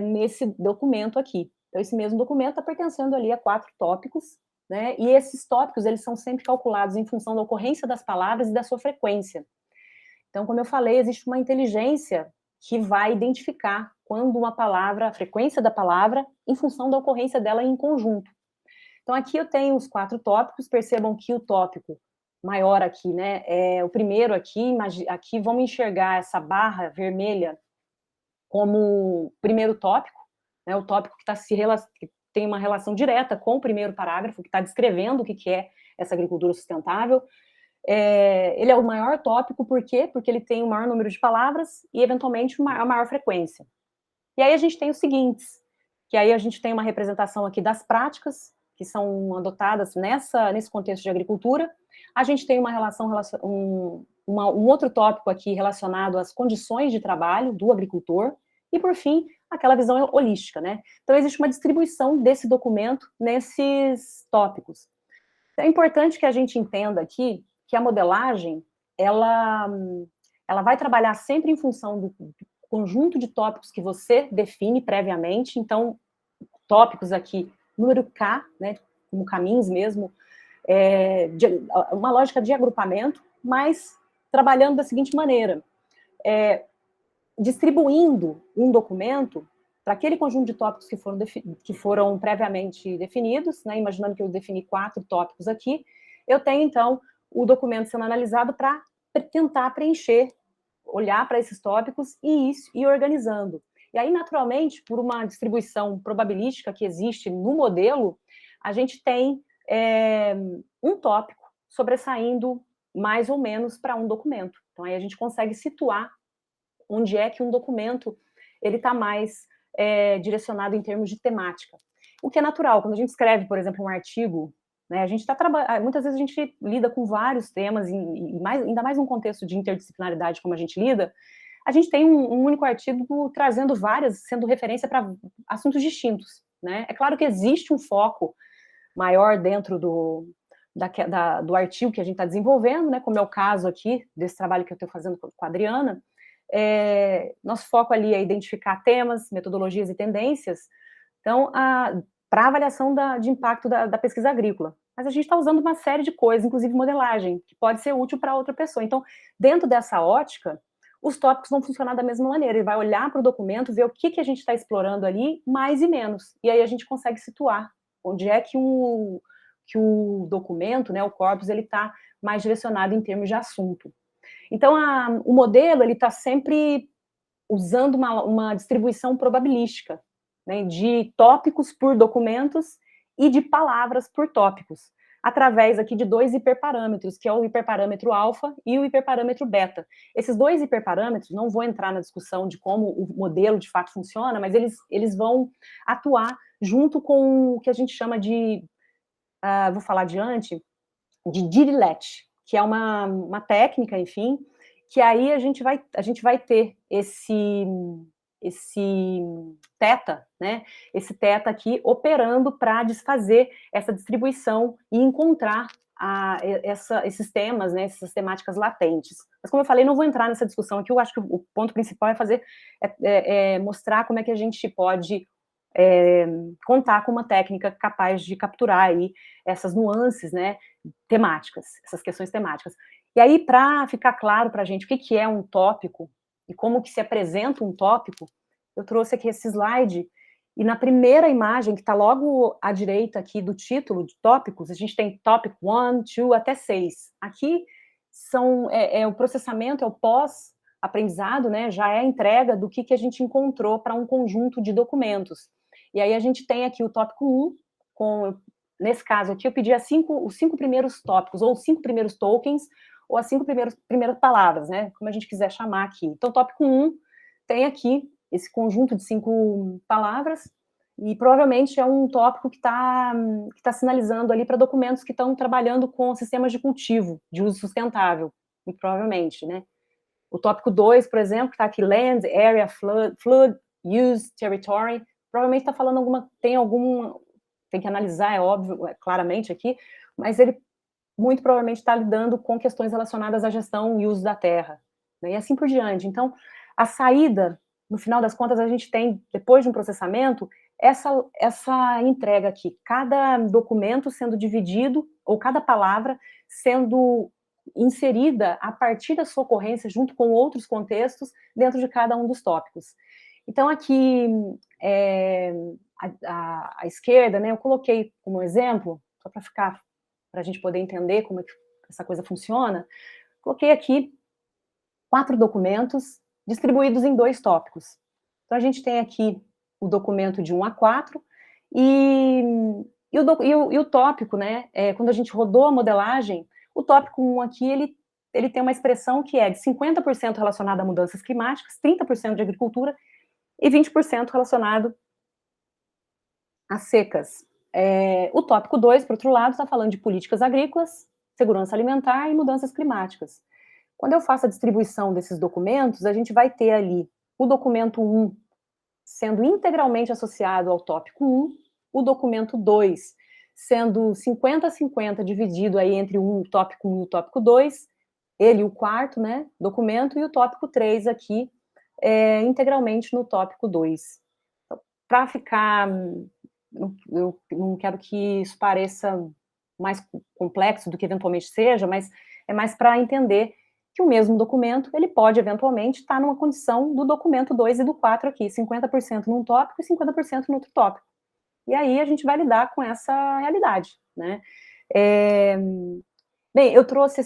nesse documento aqui. Então, esse mesmo documento está pertencendo ali a 4 tópicos, né? E esses tópicos, eles são sempre calculados em função da ocorrência das palavras e da sua frequência. Então, como eu falei, existe uma inteligência que vai identificar quando uma palavra, a frequência da palavra, em função da ocorrência dela em conjunto. Então, aqui eu tenho os 4 tópicos, percebam que o tópico maior aqui, né, o primeiro aqui vamos enxergar essa barra vermelha como primeiro tópico, né, o tópico que tem uma relação direta com o primeiro parágrafo, que está descrevendo o que é essa agricultura sustentável. Ele é o maior tópico, por quê? Porque ele tem o maior número de palavras e, eventualmente, a maior frequência. E aí a gente tem os seguintes, que aí a gente tem uma representação aqui das práticas que são adotadas nesse contexto de agricultura. A gente tem um outro tópico aqui relacionado às condições de trabalho do agricultor, e, por fim, aquela visão holística, né? Então, existe uma distribuição desse documento nesses tópicos. É importante que a gente entenda aqui que a modelagem, ela vai trabalhar sempre em função do conjunto de tópicos que você define previamente. Então, tópicos aqui, número K, né, como caminhos mesmo, uma lógica de agrupamento, mas trabalhando da seguinte maneira, distribuindo um documento para aquele conjunto de tópicos que foram previamente definidos, né, imaginando que eu defini 4 tópicos aqui, eu tenho, então, o documento sendo analisado para tentar preencher, olhar para esses tópicos e ir organizando. E aí, naturalmente, por uma distribuição probabilística que existe no modelo, a gente tem um tópico sobressaindo mais ou menos para um documento. Então, aí a gente consegue situar onde é que um documento ele está mais direcionado em termos de temática. O que é natural, quando a gente escreve, por exemplo, um artigo, né, a gente está trabalhando, muitas vezes a gente lida com vários temas, ainda mais num contexto de interdisciplinaridade como a gente lida, a gente tem um único artigo trazendo sendo referência para assuntos distintos, né? É claro que existe um foco maior dentro do do artigo que a gente está desenvolvendo, né, como é o caso aqui, desse trabalho que eu estou fazendo com a Adriana. Nosso foco ali é identificar temas, metodologias e tendências, então, para avaliação de impacto da pesquisa agrícola. Mas a gente está usando uma série de coisas, inclusive modelagem, que pode ser útil para outra pessoa. Então, dentro dessa ótica, os tópicos vão funcionar da mesma maneira. Ele vai olhar para o documento, ver o que a gente está explorando ali, mais e menos. E aí a gente consegue situar onde é que o documento, né, o corpus, ele está mais direcionado em termos de assunto. Então, o modelo, ele está sempre usando uma distribuição probabilística, né, de tópicos por documentos e de palavras por tópicos, através aqui de 2 hiperparâmetros, que é o hiperparâmetro alfa e o hiperparâmetro beta. Esses 2 hiperparâmetros, não vou entrar na discussão de como o modelo de fato funciona, mas eles vão atuar junto com o que a gente chama de, vou falar adiante, de dirilet, que é uma técnica, enfim, que aí a gente vai ter esse teta, né? Esse teta aqui operando para desfazer essa distribuição e encontrar esses temas, né? Essas temáticas latentes. Mas como eu falei, não vou entrar nessa discussão aqui. Eu acho que o ponto principal é mostrar como é que a gente pode contar com uma técnica capaz de capturar aí essas nuances, né? Temáticas, essas questões temáticas. E aí, para ficar claro para a gente o que é um tópico e como que se apresenta um tópico, eu trouxe aqui esse slide, e na primeira imagem, que está logo à direita aqui do título de tópicos, a gente tem tópico 1, 2, até 6. Aqui o processamento, é o pós-aprendizado, né, já é a entrega do que a gente encontrou para um conjunto de documentos. E aí a gente tem aqui o tópico 1, nesse caso aqui, eu pedi os 5 primeiros tópicos, ou os 5 primeiros tokens, ou as 5 primeiras palavras, né? Como a gente quiser chamar aqui. Então, tópico 1 tem aqui esse conjunto de 5 palavras, e provavelmente é um tópico que tá sinalizando ali para documentos que estão trabalhando com sistemas de cultivo, de uso sustentável, muito provavelmente, né? O tópico 2, por exemplo, que está aqui, land, area, flood, use, territory, provavelmente está falando tem que analisar, é óbvio, claramente aqui, mas ele muito provavelmente está lidando com questões relacionadas à gestão e uso da terra, né, e assim por diante. Então, a saída, no final das contas, a gente tem, depois de um processamento, essa entrega aqui, cada documento sendo dividido, ou cada palavra sendo inserida a partir da sua ocorrência, junto com outros contextos, dentro de cada um dos tópicos. Então, aqui, à esquerda, né, eu coloquei como exemplo, só para a gente poder entender como é que essa coisa funciona, coloquei aqui 4 documentos distribuídos em 2 tópicos. Então, a gente tem aqui o documento de 1 a 4, e o tópico, né, quando a gente rodou a modelagem, o tópico 1 aqui, ele tem uma expressão que é de 50% relacionada a mudanças climáticas, 30% de agricultura e 20% relacionado a secas. O tópico 2, por outro lado, está falando de políticas agrícolas, segurança alimentar e mudanças climáticas. Quando eu faço a distribuição desses documentos, a gente vai ter ali o documento 1 sendo integralmente associado ao tópico 1, o documento 2 sendo 50-50 dividido aí entre o tópico 1 e o tópico 2, ele o quarto, né, documento, e o tópico 3 aqui integralmente no tópico 2. Então, para ficar, eu não quero que isso pareça mais complexo do que eventualmente seja, mas é mais para entender que o mesmo documento, ele pode eventualmente estar numa condição do documento 2 e do 4 aqui, 50% num tópico e 50% no outro tópico. E aí a gente vai lidar com essa realidade, né? Bem, eu trouxe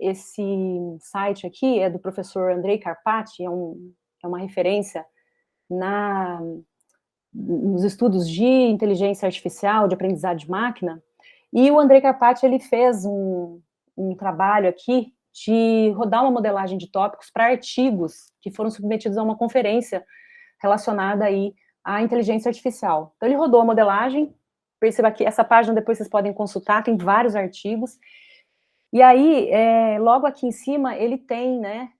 esse site aqui, é do professor Andrei Karpathy, é uma referência nos estudos de inteligência artificial, de aprendizado de máquina, e o Andrei Karpathy, ele fez um trabalho aqui de rodar uma modelagem de tópicos para artigos que foram submetidos a uma conferência relacionada aí à inteligência artificial. Então, ele rodou a modelagem, perceba que essa página depois vocês podem consultar, tem vários artigos, e aí, logo aqui em cima, ele tem, né,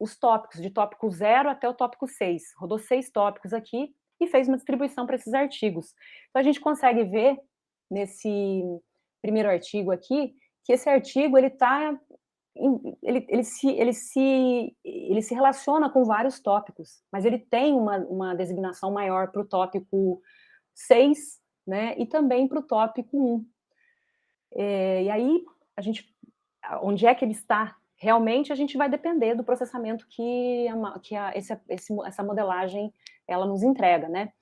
os tópicos, de tópico 0 até o tópico 6. Rodou 6 tópicos aqui e fez uma distribuição para esses artigos. Então, a gente consegue ver nesse primeiro artigo aqui, que esse artigo ele se relaciona com vários tópicos, mas ele tem uma designação maior para o tópico 6, né, e também para o tópico 1. E aí, onde é que ele está realmente, a gente vai depender do processamento que essa modelagem ela nos entrega, né?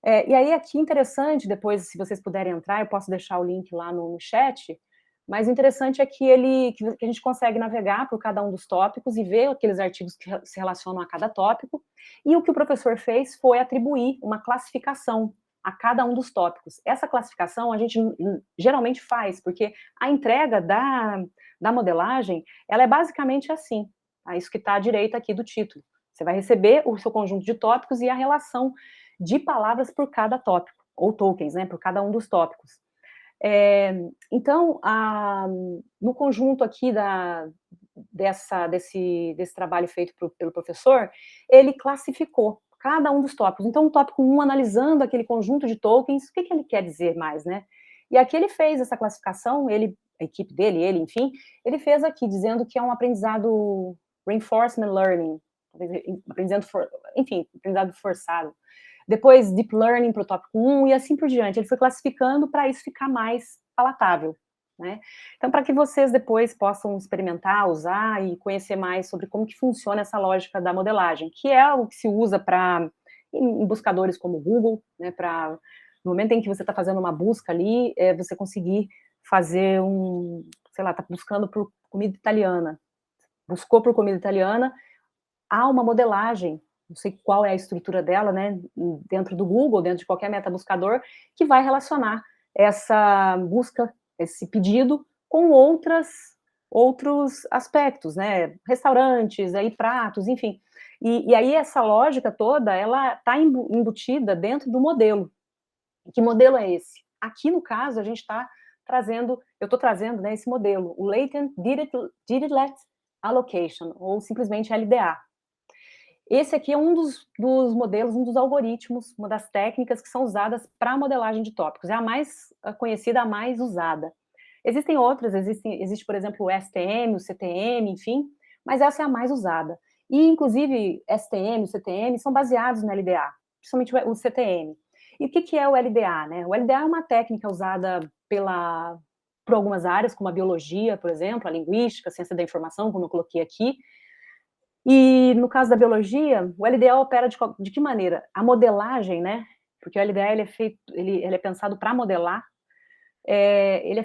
E aí aqui interessante, depois se vocês puderem entrar, eu posso deixar o link lá no chat, mas o interessante é que a gente consegue navegar por cada um dos tópicos e ver aqueles artigos que se relacionam a cada tópico, e o que o professor fez foi atribuir uma classificação a cada um dos tópicos. Essa classificação a gente geralmente faz, porque a entrega da modelagem, ela é basicamente assim, isso que está à direita aqui do título. Você vai receber o seu conjunto de tópicos e a relação de palavras por cada tópico, ou tokens, né, por cada um dos tópicos. Então, no conjunto aqui desse trabalho feito pelo professor, ele classificou cada um dos tópicos. Então, o tópico 1, analisando aquele conjunto de tokens, o que ele quer dizer mais, né? E aqui ele fez essa classificação, a equipe dele, enfim, ele fez aqui, dizendo que é um aprendizado reinforcement learning, aprendizado forçado. Depois, deep learning para o tópico 1 e assim por diante. Ele foi classificando para isso ficar mais palatável, né? Então, para que vocês depois possam experimentar, usar e conhecer mais sobre como que funciona essa lógica da modelagem, que é o que se usa em buscadores como o Google, né? No momento em que você está fazendo uma busca ali, você conseguir fazer está buscando por comida italiana. Buscou por comida italiana, há uma modelagem, não sei qual é a estrutura dela, né, dentro do Google, dentro de qualquer metabuscador, que vai relacionar essa busca, esse pedido, com outros aspectos, né, restaurantes, aí pratos, enfim. E aí essa lógica toda, ela está embutida dentro do modelo. Que modelo é esse? Aqui, no caso, eu estou trazendo, né, esse modelo, o Latent Dirichlet Allocation, ou simplesmente LDA. Esse aqui é um dos modelos, um dos algoritmos, uma das técnicas que são usadas para a modelagem de tópicos. É a mais conhecida, a mais usada. Existem outras, existe, por exemplo, o STM, o CTM, enfim, mas essa é a mais usada. E, inclusive, STM e CTM são baseados no LDA, principalmente o CTM. E o que é o LDA, né? O LDA é uma técnica usada por algumas áreas, como a biologia, por exemplo, a linguística, a ciência da informação, como eu coloquei aqui. E no caso da biologia, o LDA opera de que maneira? A modelagem, né? Porque o LDA ele é pensado para modelar. Ele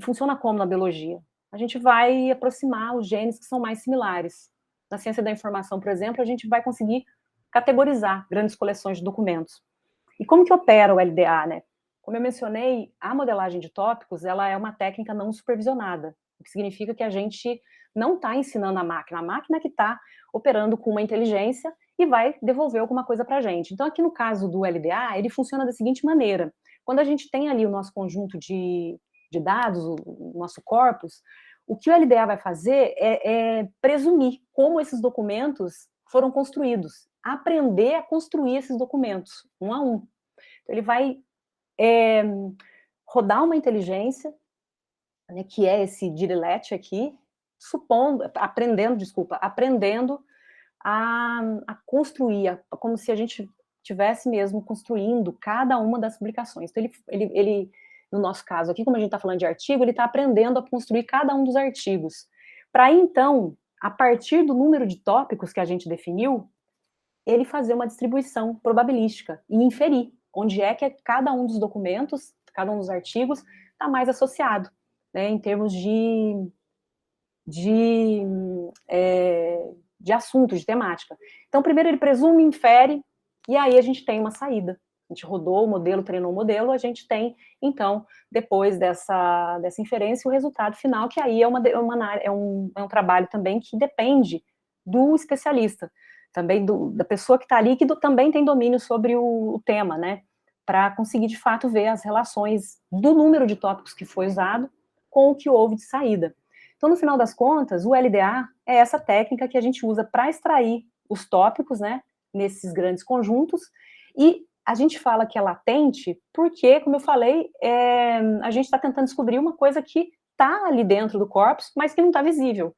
funciona como na biologia? A gente vai aproximar os genes que são mais similares. Na ciência da informação, por exemplo, a gente vai conseguir categorizar grandes coleções de documentos. E como que opera o LDA, né? Como eu mencionei, a modelagem de tópicos, ela é uma técnica não supervisionada, o que significa que a gente não está ensinando a máquina que está operando com uma inteligência e vai devolver alguma coisa para a gente. Então, aqui no caso do LDA, ele funciona da seguinte maneira: quando a gente tem ali o nosso conjunto de dados, o nosso corpus, o que o LDA vai fazer é presumir como esses documentos foram construídos, aprender a construir esses documentos, um a um. Então, ele vai rodar uma inteligência, né, que é esse Dirichlet aqui, aprendendo a construir, como se a gente tivesse mesmo construindo cada uma das publicações. Então, ele no nosso caso aqui, como a gente está falando de artigo, ele está aprendendo a construir cada um dos artigos. Para então, a partir do número de tópicos que a gente definiu, ele fazer uma distribuição probabilística e inferir onde é que cada um dos documentos, cada um dos artigos está mais associado, né, em termos de assunto, de temática. Então, primeiro ele presume, infere, e aí a gente tem uma saída. A gente rodou o modelo, treinou o modelo, a gente tem, então, depois dessa inferência, o resultado final, que aí é um trabalho também que depende do especialista, também da pessoa que está ali, que também tem domínio sobre o tema, né? Para conseguir, de fato, ver as relações do número de tópicos que foi usado com o que houve de saída. Então, no final das contas, o LDA é essa técnica que a gente usa para extrair os tópicos, né, nesses grandes conjuntos, e a gente fala que é latente porque, como eu falei, a gente está tentando descobrir uma coisa que está ali dentro do corpus, mas que não está visível.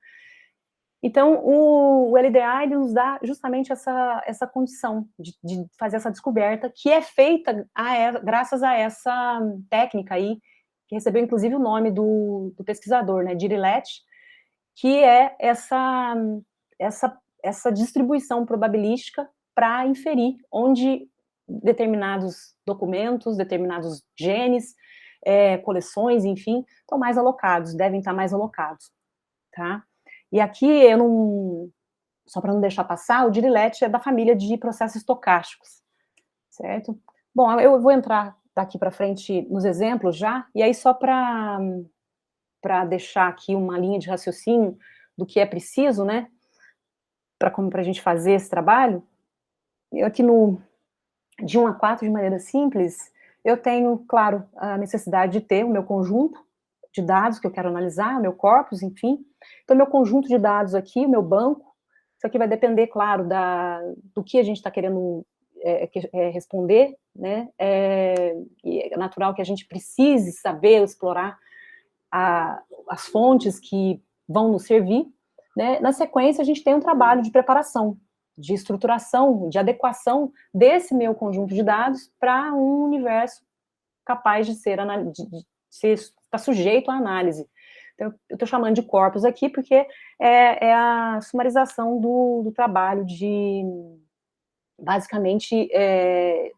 Então, o LDA ele nos dá justamente essa condição de fazer essa descoberta, que é feita graças a essa técnica aí, que recebeu inclusive o nome do pesquisador, né, Dirichlet, que é essa distribuição probabilística para inferir onde determinados documentos, determinados genes, coleções, enfim, estão mais alocados, devem estar mais alocados, tá? E aqui, só para não deixar passar, o Dirichlet é da família de processos estocásticos, certo? Bom, eu vou entrar daqui para frente nos exemplos já, e aí só para deixar aqui uma linha de raciocínio do que é preciso, né, para a gente fazer esse trabalho, eu aqui de 1 a 4, de maneira simples, eu tenho, claro, a necessidade de ter o meu conjunto de dados que eu quero analisar, o meu corpus, enfim. Então, meu conjunto de dados aqui, o meu banco, isso aqui vai depender, claro, do que a gente está querendo responder, né? E é natural que a gente precise saber explorar as fontes que vão nos servir, né? Na sequência, a gente tem um trabalho de preparação, de estruturação, de adequação desse meu conjunto de dados para um universo capaz de estar sujeito à análise. Então, eu estou chamando de corpus aqui porque é a sumarização do trabalho de, basicamente,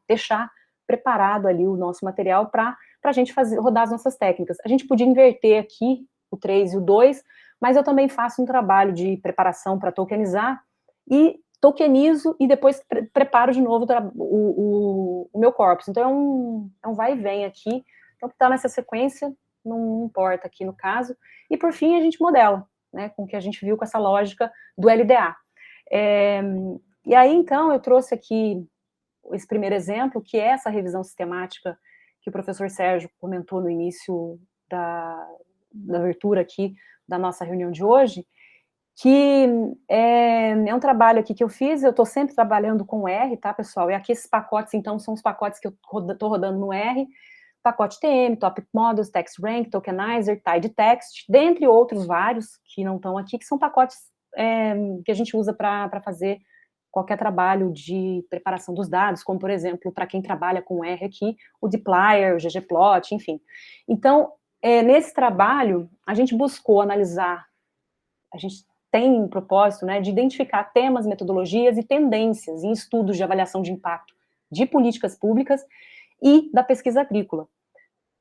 deixar preparado ali o nosso material para a gente rodar as nossas técnicas. A gente podia inverter aqui o 3 e o 2, mas eu também faço um trabalho de preparação para tokenizar e tokenizo e depois preparo de novo o meu corpus. Então, é um vai e vem aqui. Então, que está nessa sequência, não importa aqui no caso. E, por fim, a gente modela, né, com o que a gente viu com essa lógica do LDA. E aí, então, eu trouxe aqui esse primeiro exemplo, que é essa revisão sistemática que o professor Sérgio comentou no início da abertura aqui da nossa reunião de hoje, que é um trabalho aqui que eu fiz, eu estou sempre trabalhando com R, tá, pessoal? E aqui esses pacotes, então, são os pacotes que eu estou rodando no R, pacote TM, Topic Models, Text Rank, Tokenizer, Tidy Text, dentre outros vários que não estão aqui, que são pacotes que a gente usa para fazer qualquer trabalho de preparação dos dados, como, por exemplo, para quem trabalha com R aqui, o dplyr, o ggplot, enfim. Então, nesse trabalho, a gente buscou analisar, a gente tem um propósito, né, de identificar temas, metodologias e tendências em estudos de avaliação de impacto de políticas públicas e da pesquisa agrícola.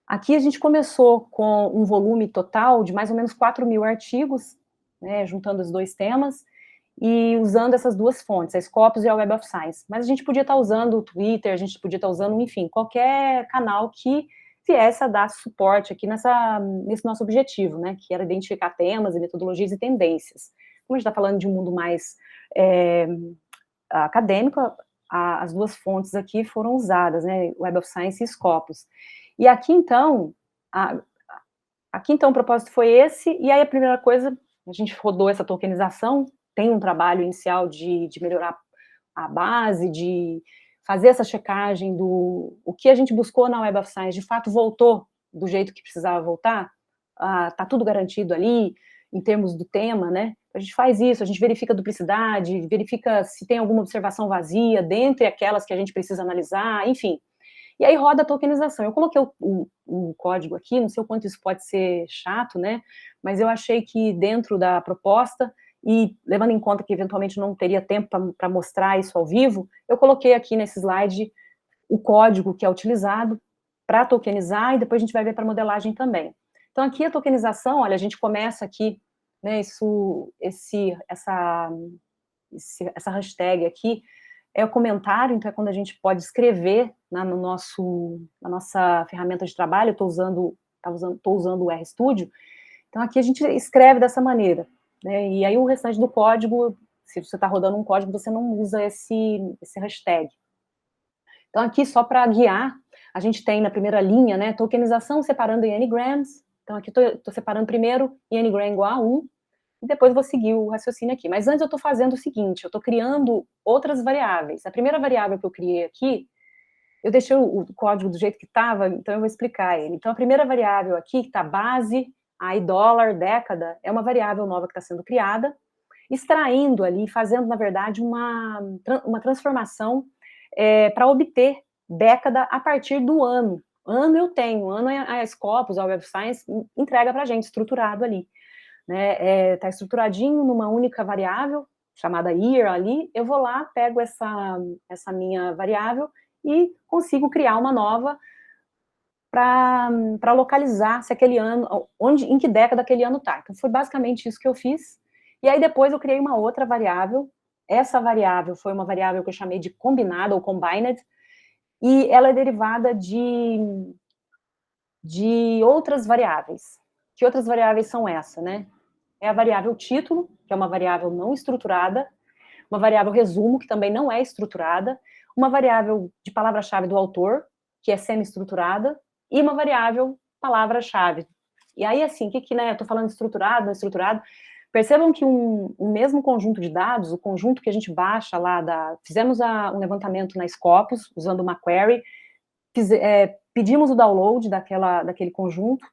Aqui a gente começou com um volume total de mais ou menos 4.000 artigos, né, juntando os dois temas, e usando essas duas fontes, a Scopus e a Web of Science. Mas a gente podia estar usando o Twitter, a gente podia estar usando, enfim, qualquer canal que viesse a dar suporte aqui nesse nosso objetivo, né, que era identificar temas e metodologias e tendências. Como a gente está falando de um mundo mais acadêmico, as duas fontes aqui foram usadas, né, Web of Science e Scopus. E aqui, então, o propósito foi esse, e aí a primeira coisa, a gente rodou essa tokenização, tem um trabalho inicial de melhorar a base, de fazer essa checagem o que a gente buscou na Web of Science, de fato voltou do jeito que precisava voltar, tá tudo garantido ali, em termos do tema, né? A gente faz isso, a gente verifica a duplicidade, verifica se tem alguma observação vazia, dentre aquelas que a gente precisa analisar, enfim. E aí roda a tokenização. Eu coloquei o código aqui, não sei o quanto isso pode ser chato, né? Mas eu achei que dentro da proposta, e levando em conta que eventualmente não teria tempo para mostrar isso ao vivo, eu coloquei aqui nesse slide o código que é utilizado para tokenizar, e depois a gente vai ver para modelagem também. Então aqui a tokenização, olha, a gente começa aqui, né, essa hashtag aqui, é o comentário, então é quando a gente pode escrever na nossa ferramenta de trabalho, eu estou usando o RStudio, então aqui a gente escreve dessa maneira, né, e aí o restante do código, se você está rodando um código, você não usa esse hashtag. Então aqui, só para guiar, a gente tem na primeira linha, né, tokenização separando em n-grams, então aqui estou separando primeiro em n-gram igual a 1, e depois vou seguir o raciocínio aqui. Mas antes eu estou fazendo o seguinte, eu estou criando outras variáveis. A primeira variável que eu criei aqui eu deixei o código do jeito que estava, então eu vou explicar ele. Então, a primeira variável aqui, que está base, aí dólar, década, é uma variável nova que está sendo criada, extraindo ali, fazendo, na verdade, uma transformação para obter década a partir do ano. Ano eu tenho, ano a Scopus, a Web of Science, entrega para a gente, estruturado ali. Né? Tá estruturadinho numa única variável, chamada year ali, eu vou lá, pego essa minha variável e consigo criar uma nova para localizar se aquele ano, em que década aquele ano está. Então, foi basicamente isso que eu fiz. E aí, depois, eu criei uma outra variável. Essa variável foi uma variável que eu chamei de combinada, ou combined, e ela é derivada de outras variáveis. Que outras variáveis são essa, né? É a variável título, que é uma variável não estruturada, uma variável resumo, que também não é estruturada, uma variável de palavra-chave do autor, que é semi-estruturada, e uma variável palavra-chave. E aí, assim, né, eu tô falando estruturado, não estruturado, percebam que um mesmo conjunto de dados, o conjunto que a gente baixa lá, fizemos um levantamento na Scopus, usando uma query, pedimos o download daquele conjunto,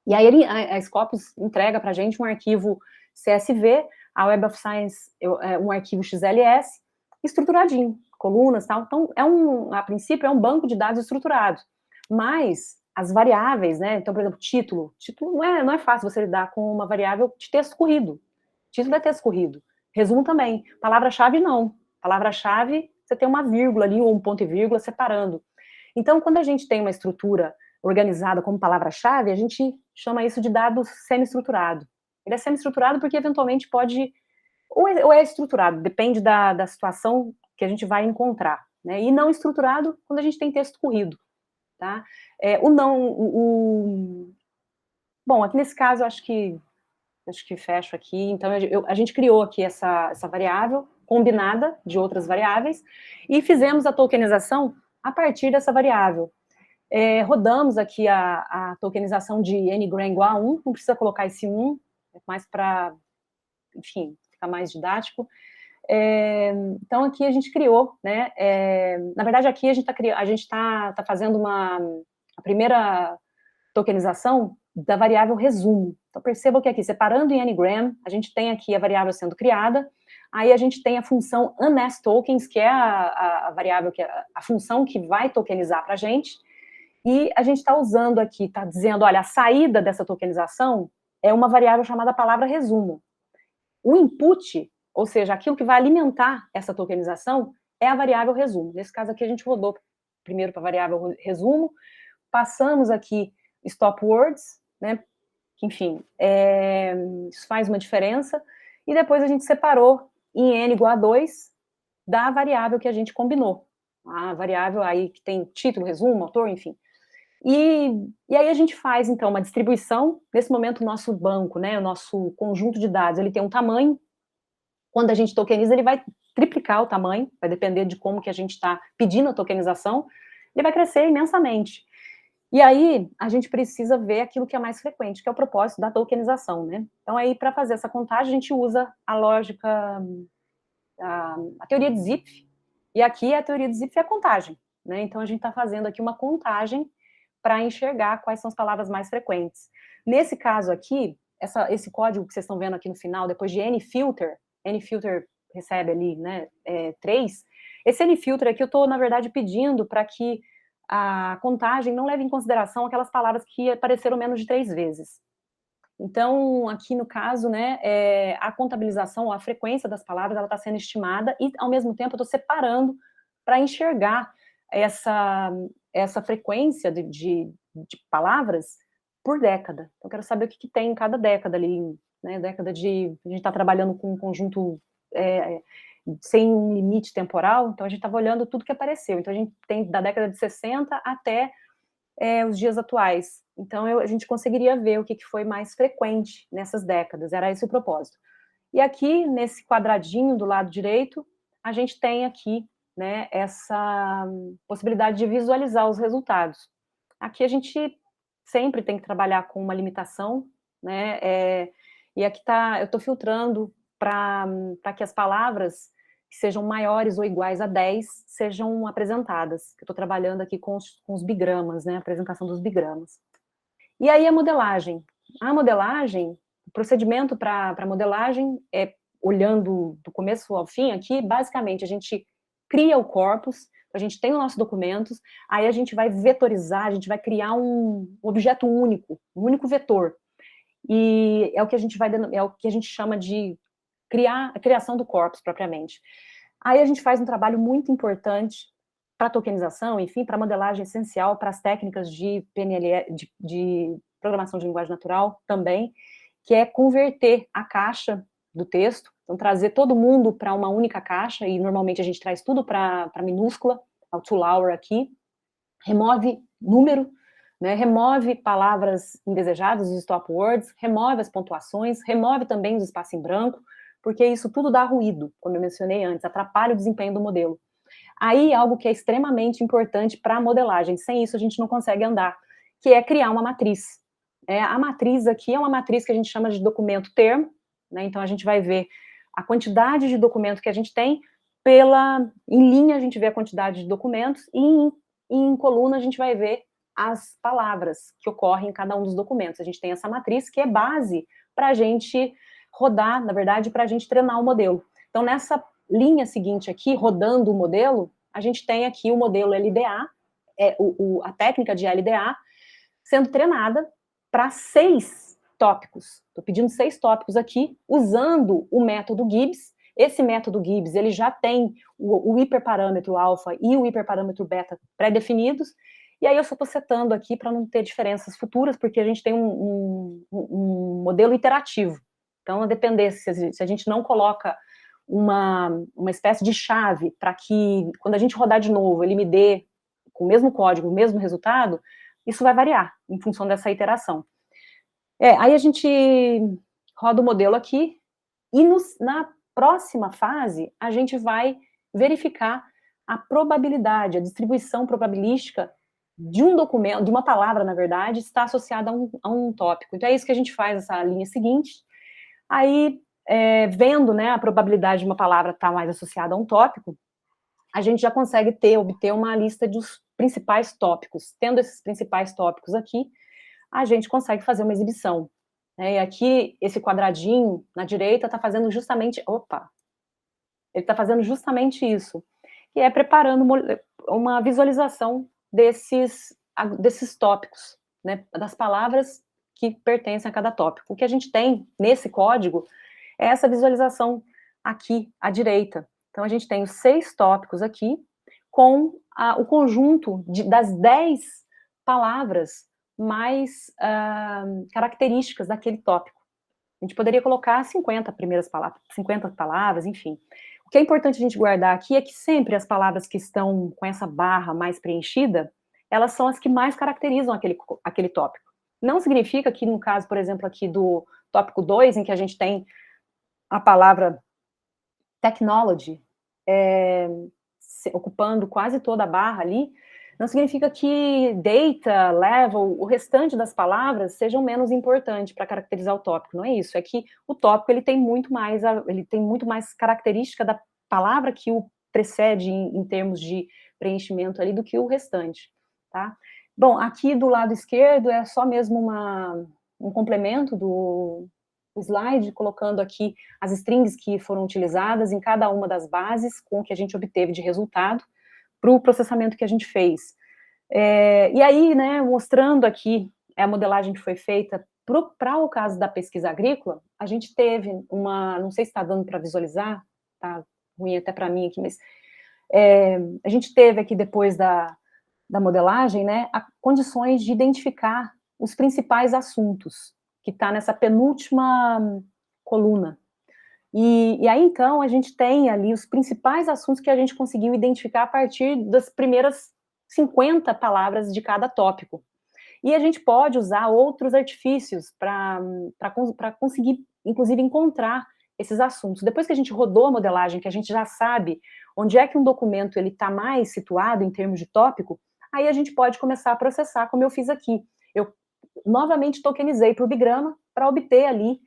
e aí a Scopus entrega para a gente um arquivo CSV, a Web of Science um arquivo XLS, estruturadinho, colunas e tal. Então, a princípio, é um banco de dados estruturado. Mas as variáveis, né? Então, por exemplo, título não é fácil você lidar com uma variável de texto corrido. Título é texto corrido. Resumo também. Palavra-chave, não. Palavra-chave, você tem uma vírgula ali, ou um ponto e vírgula separando. Então, quando a gente tem uma estrutura organizada como palavra-chave, a gente chama isso de dado semi-estruturado. Ele é semi-estruturado porque, eventualmente, pode... Ou é estruturado, depende da situação que a gente vai encontrar. Né? E não estruturado quando a gente tem texto corrido. Tá? Bom, aqui nesse caso, acho que fecho aqui. Então, a gente criou aqui essa variável combinada de outras variáveis e fizemos a tokenização a partir dessa variável. Rodamos aqui a tokenização de ngram igual a 1, não precisa colocar esse 1, é mais para, enfim, ficar mais didático. Então, aqui a gente criou, né? Na verdade, aqui a gente tá fazendo a primeira tokenização da variável resumo. Então, percebam que aqui, separando em ngram, a gente tem aqui a variável sendo criada, aí a gente tem a função unnestTokens, que é a variável, a função que vai tokenizar para a gente, e a gente está usando aqui, está dizendo, olha, a saída dessa tokenização é uma variável chamada palavra resumo. O input, ou seja, aquilo que vai alimentar essa tokenização, é a variável resumo. Nesse caso aqui, a gente rodou primeiro para a variável resumo, passamos aqui stop words, né? Enfim, isso faz uma diferença, e depois a gente separou em n igual a 2 da variável que a gente combinou. A variável aí que tem título, resumo, autor, enfim. E aí a gente faz, então, uma distribuição. Nesse momento, o nosso banco, né, o nosso conjunto de dados, ele tem um tamanho. Quando a gente tokeniza, ele vai triplicar o tamanho, vai depender de como que a gente está pedindo a tokenização, ele vai crescer imensamente. E aí, a gente precisa ver aquilo que é mais frequente, que é o propósito da tokenização, né? Então, aí, para fazer essa contagem, a gente usa a lógica, a teoria de Zipf, e aqui a teoria de Zipf é a contagem, né? Então, a gente está fazendo aqui uma contagem para enxergar quais são as palavras mais frequentes. Nesse caso aqui, esse código que vocês estão vendo aqui no final, depois de nfilter recebe ali, né, 3, esse nfilter aqui eu estou, na verdade, pedindo para que a contagem não leve em consideração aquelas palavras que apareceram menos de 3 vezes. Então, aqui no caso, né, a contabilização, a frequência das palavras, ela está sendo estimada e, ao mesmo tempo, eu estou separando para enxergar essa frequência de palavras por década. Então, eu quero saber o que tem em cada década ali, né, a gente está trabalhando com um conjunto sem um limite temporal, então a gente estava olhando tudo que apareceu. Então, a gente tem da década de 60 até os dias atuais. Então, a gente conseguiria ver o que foi mais frequente nessas décadas, era esse o propósito. E aqui, nesse quadradinho do lado direito, a gente tem aqui, né, essa possibilidade de visualizar os resultados. Aqui a gente sempre tem que trabalhar com uma limitação, né, e aqui eu estou filtrando para que as palavras que sejam maiores ou iguais a 10 sejam apresentadas. Eu estou trabalhando aqui com os bigramas, né, a apresentação dos bigramas. E aí a modelagem. A modelagem, o procedimento para modelagem é, olhando do começo ao fim aqui, basicamente a gente cria o corpus, a gente tem os nossos documentos, aí a gente vai vetorizar, a gente vai criar um objeto único, um único vetor. E é o que a gente chama de a criação do corpus propriamente. Aí a gente faz um trabalho muito importante para tokenização, enfim, para modelagem essencial, para as técnicas de PNL, de programação de linguagem natural também, que é converter a caixa do texto, então trazer todo mundo para uma única caixa, e normalmente a gente traz tudo para minúscula, ao to-lower aqui, remove número, né, remove palavras indesejadas, os stop words, remove as pontuações, remove também os espaços em branco, porque isso tudo dá ruído, como eu mencionei antes, atrapalha o desempenho do modelo. Aí, algo que é extremamente importante para a modelagem, sem isso a gente não consegue andar, que é criar uma matriz. A matriz aqui é uma matriz que a gente chama de documento termo, né, então a gente vai ver a quantidade de documento que a gente tem, em linha a gente vê a quantidade de documentos, e em coluna a gente vai ver as palavras que ocorrem em cada um dos documentos. A gente tem essa matriz que é base para a gente rodar, na verdade, para a gente treinar o modelo. Então, nessa linha seguinte aqui, rodando o modelo, a gente tem aqui o modelo LDA, a técnica de LDA, sendo treinada para 6 tópicos. Estou pedindo 6 tópicos aqui, usando o método Gibbs. Esse método Gibbs, ele já tem o hiperparâmetro alfa e o hiperparâmetro beta pré-definidos, e aí eu só estou setando aqui para não ter diferenças futuras, porque a gente tem um modelo iterativo. Então, a depender, se a gente não coloca uma espécie de chave para que, quando a gente rodar de novo, ele me dê, com o mesmo código, o mesmo resultado, isso vai variar em função dessa iteração. Aí a gente roda o modelo aqui, e na próxima fase, a gente vai verificar a probabilidade, a distribuição probabilística de um documento, de uma palavra, na verdade, está associada a um tópico. Então, é isso que a gente faz nessa linha seguinte. Aí, vendo, né, a probabilidade de uma palavra estar mais associada a um tópico, a gente já consegue obter uma lista dos principais tópicos. Tendo esses principais tópicos aqui, a gente consegue fazer uma exibição. E aqui, esse quadradinho na direita está fazendo justamente... Ele está fazendo justamente isso, que é preparando uma visualização desses tópicos, né, das palavras que pertencem a cada tópico. O que a gente tem nesse código é essa visualização aqui à direita. Então, a gente tem os 6 tópicos aqui, com o conjunto das 10 palavras mais características daquele tópico. A gente poderia colocar 50 primeiras palavras, 50 palavras, enfim. O que é importante a gente guardar aqui é que sempre as palavras que estão com essa barra mais preenchida, elas são as que mais caracterizam aquele tópico. Não significa que, no caso, por exemplo, aqui do tópico 2, em que a gente tem a palavra technology, ocupando quase toda a barra ali, não significa que data, level, o restante das palavras sejam menos importantes para caracterizar o tópico, não é isso, é que o tópico ele tem muito mais característica da palavra que o precede em termos de preenchimento ali do que o restante, tá? Bom, aqui do lado esquerdo é só mesmo um complemento do slide, colocando aqui as strings que foram utilizadas em cada uma das bases com o que a gente obteve de resultado para o processamento que a gente fez. E aí, né, mostrando aqui a modelagem que foi feita para o caso da pesquisa agrícola, a gente teve não sei se está dando para visualizar, tá ruim até para mim aqui, mas a gente teve aqui depois da modelagem, né, condições de identificar os principais assuntos, que está nessa penúltima coluna. E aí, então, a gente tem ali os principais assuntos que a gente conseguiu identificar a partir das primeiras 50 palavras de cada tópico. E a gente pode usar outros artifícios para conseguir, inclusive, encontrar esses assuntos. Depois que a gente rodou a modelagem, que a gente já sabe onde é que um documento está mais situado em termos de tópico, aí a gente pode começar a processar, como eu fiz aqui. Eu novamente tokenizei para o bigrama para obter ali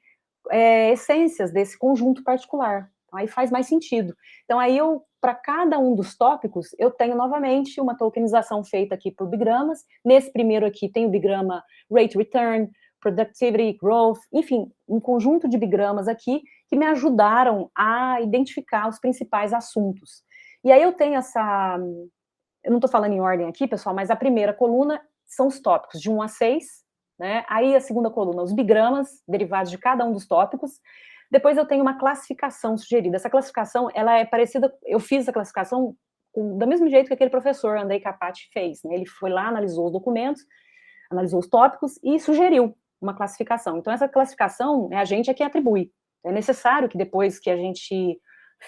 essências desse conjunto particular. Então, aí faz mais sentido. Então, aí para cada um dos tópicos, eu tenho novamente uma tokenização feita aqui por bigramas. Nesse primeiro aqui tem o bigrama Rate Return, Productivity, Growth, enfim, um conjunto de bigramas aqui que me ajudaram a identificar os principais assuntos. E aí eu tenho eu não estou falando em ordem aqui, pessoal, mas a primeira coluna são os tópicos, de 1 a 6, né? Aí a segunda coluna, os bigramas, derivados de cada um dos tópicos. Depois eu tenho uma classificação sugerida. Essa classificação, ela é parecida, eu fiz a classificação do mesmo jeito que aquele professor, Andrei Capati, fez, né? Ele foi lá, analisou os documentos, analisou os tópicos e sugeriu uma classificação. Então, essa classificação, a gente é que atribui. É necessário que depois que a gente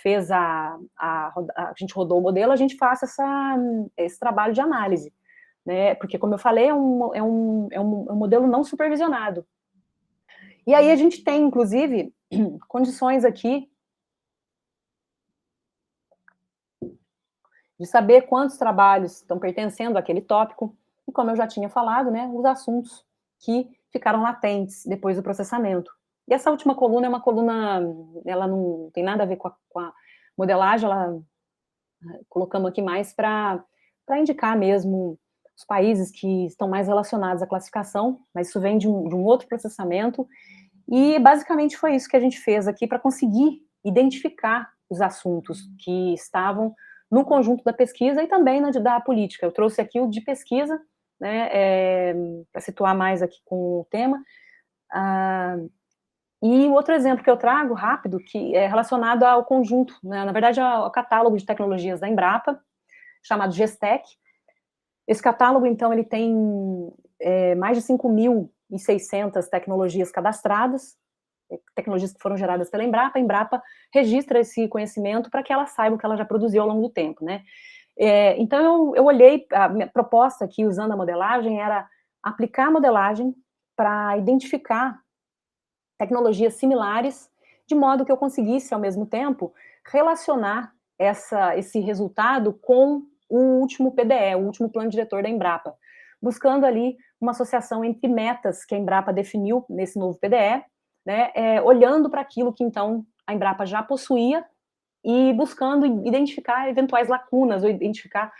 fez a gente rodou o modelo, a gente faça esse trabalho de análise, né? Porque, como eu falei, é um modelo não supervisionado. E aí a gente tem, inclusive, condições aqui de saber quantos trabalhos estão pertencendo àquele tópico, e como eu já tinha falado, né, os assuntos que ficaram latentes depois do processamento. E essa última coluna é uma coluna, ela não tem nada a ver com a modelagem, ela colocamos aqui mais para indicar mesmo os países que estão mais relacionados à classificação, mas isso vem de um outro processamento, e basicamente foi isso que a gente fez aqui para conseguir identificar os assuntos que estavam no conjunto da pesquisa e também da política. Eu trouxe aqui o de pesquisa, né, para situar mais aqui com o tema. E o outro exemplo que eu trago, rápido, que é relacionado ao conjunto, né, na verdade, ao catálogo de tecnologias da Embrapa, chamado GESTEC. Esse catálogo, então, ele tem mais de 5.600 tecnologias cadastradas, tecnologias que foram geradas pela Embrapa. A Embrapa registra esse conhecimento para que ela saiba o que ela já produziu ao longo do tempo, né? Então, eu olhei, a minha proposta aqui, usando a modelagem, era aplicar a modelagem para identificar tecnologias similares, de modo que eu conseguisse, ao mesmo tempo, relacionar esse resultado com o último PDE, o último plano diretor da Embrapa, buscando ali uma associação entre metas que a Embrapa definiu nesse novo PDE, né, olhando para aquilo que, então, a Embrapa já possuía e buscando identificar eventuais lacunas ou identificar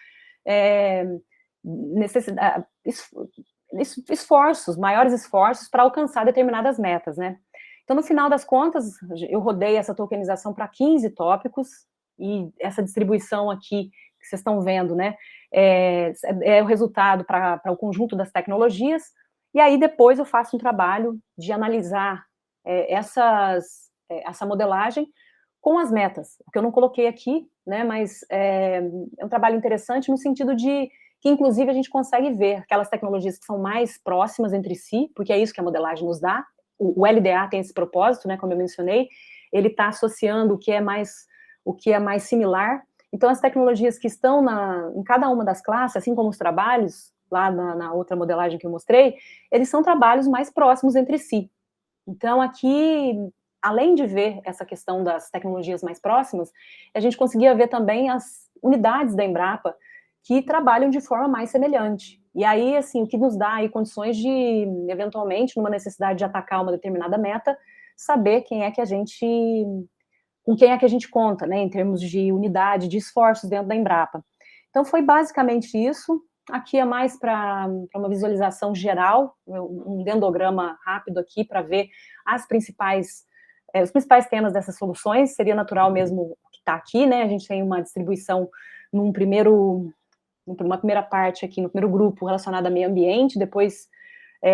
maiores esforços para alcançar determinadas metas, né? Então, no final das contas, eu rodei essa tokenização para 15 tópicos, e essa distribuição aqui que vocês estão vendo, né, é o resultado para o conjunto das tecnologias, e aí depois eu faço um trabalho de analisar essa modelagem com as metas, que eu não coloquei aqui, né, mas é um trabalho interessante no sentido de que, inclusive, a gente consegue ver aquelas tecnologias que são mais próximas entre si, porque é isso que a modelagem nos dá. O LDA tem esse propósito, né, como eu mencionei, ele está associando o que é mais similar. Então, as tecnologias que estão em cada uma das classes, assim como os trabalhos, lá na outra modelagem que eu mostrei, eles são trabalhos mais próximos entre si. Então, aqui, além de ver essa questão das tecnologias mais próximas, a gente conseguia ver também as unidades da Embrapa que trabalham de forma mais semelhante. E aí, assim, o que nos dá aí condições de, eventualmente, numa necessidade de atacar uma determinada meta, saber com quem é que a gente conta, né, em termos de unidade, de esforços dentro da Embrapa. Então, foi basicamente isso. Aqui é mais para uma visualização geral, um dendrograma rápido aqui para ver os principais temas dessas soluções. Seria natural mesmo que está aqui, né? A gente tem uma distribuição numa primeira parte aqui, no primeiro grupo relacionado a meio ambiente, depois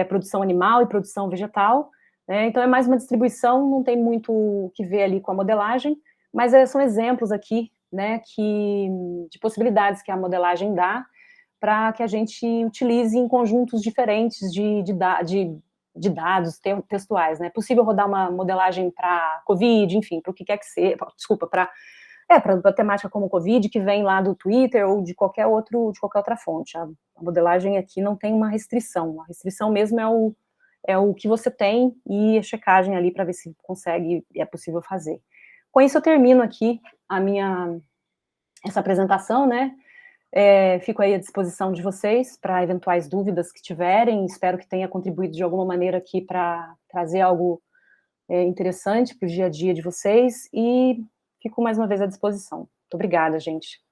produção animal e produção vegetal. Então, é mais uma distribuição, não tem muito o que ver ali com a modelagem, mas são exemplos aqui, né, de possibilidades que a modelagem dá para que a gente utilize em conjuntos diferentes de dados textuais, né? É possível rodar uma modelagem para COVID, enfim, para o que quer que seja, desculpa, para temática como COVID, que vem lá do Twitter ou de qualquer outra fonte. A modelagem aqui não tem uma restrição, a restrição mesmo é o que você tem e a checagem ali para ver se consegue e é possível fazer. Com isso eu termino aqui essa apresentação, né? Fico aí à disposição de vocês para eventuais dúvidas que tiverem, espero que tenha contribuído de alguma maneira aqui para trazer algo interessante para o dia a dia de vocês, e fico mais uma vez à disposição. Muito obrigada, gente.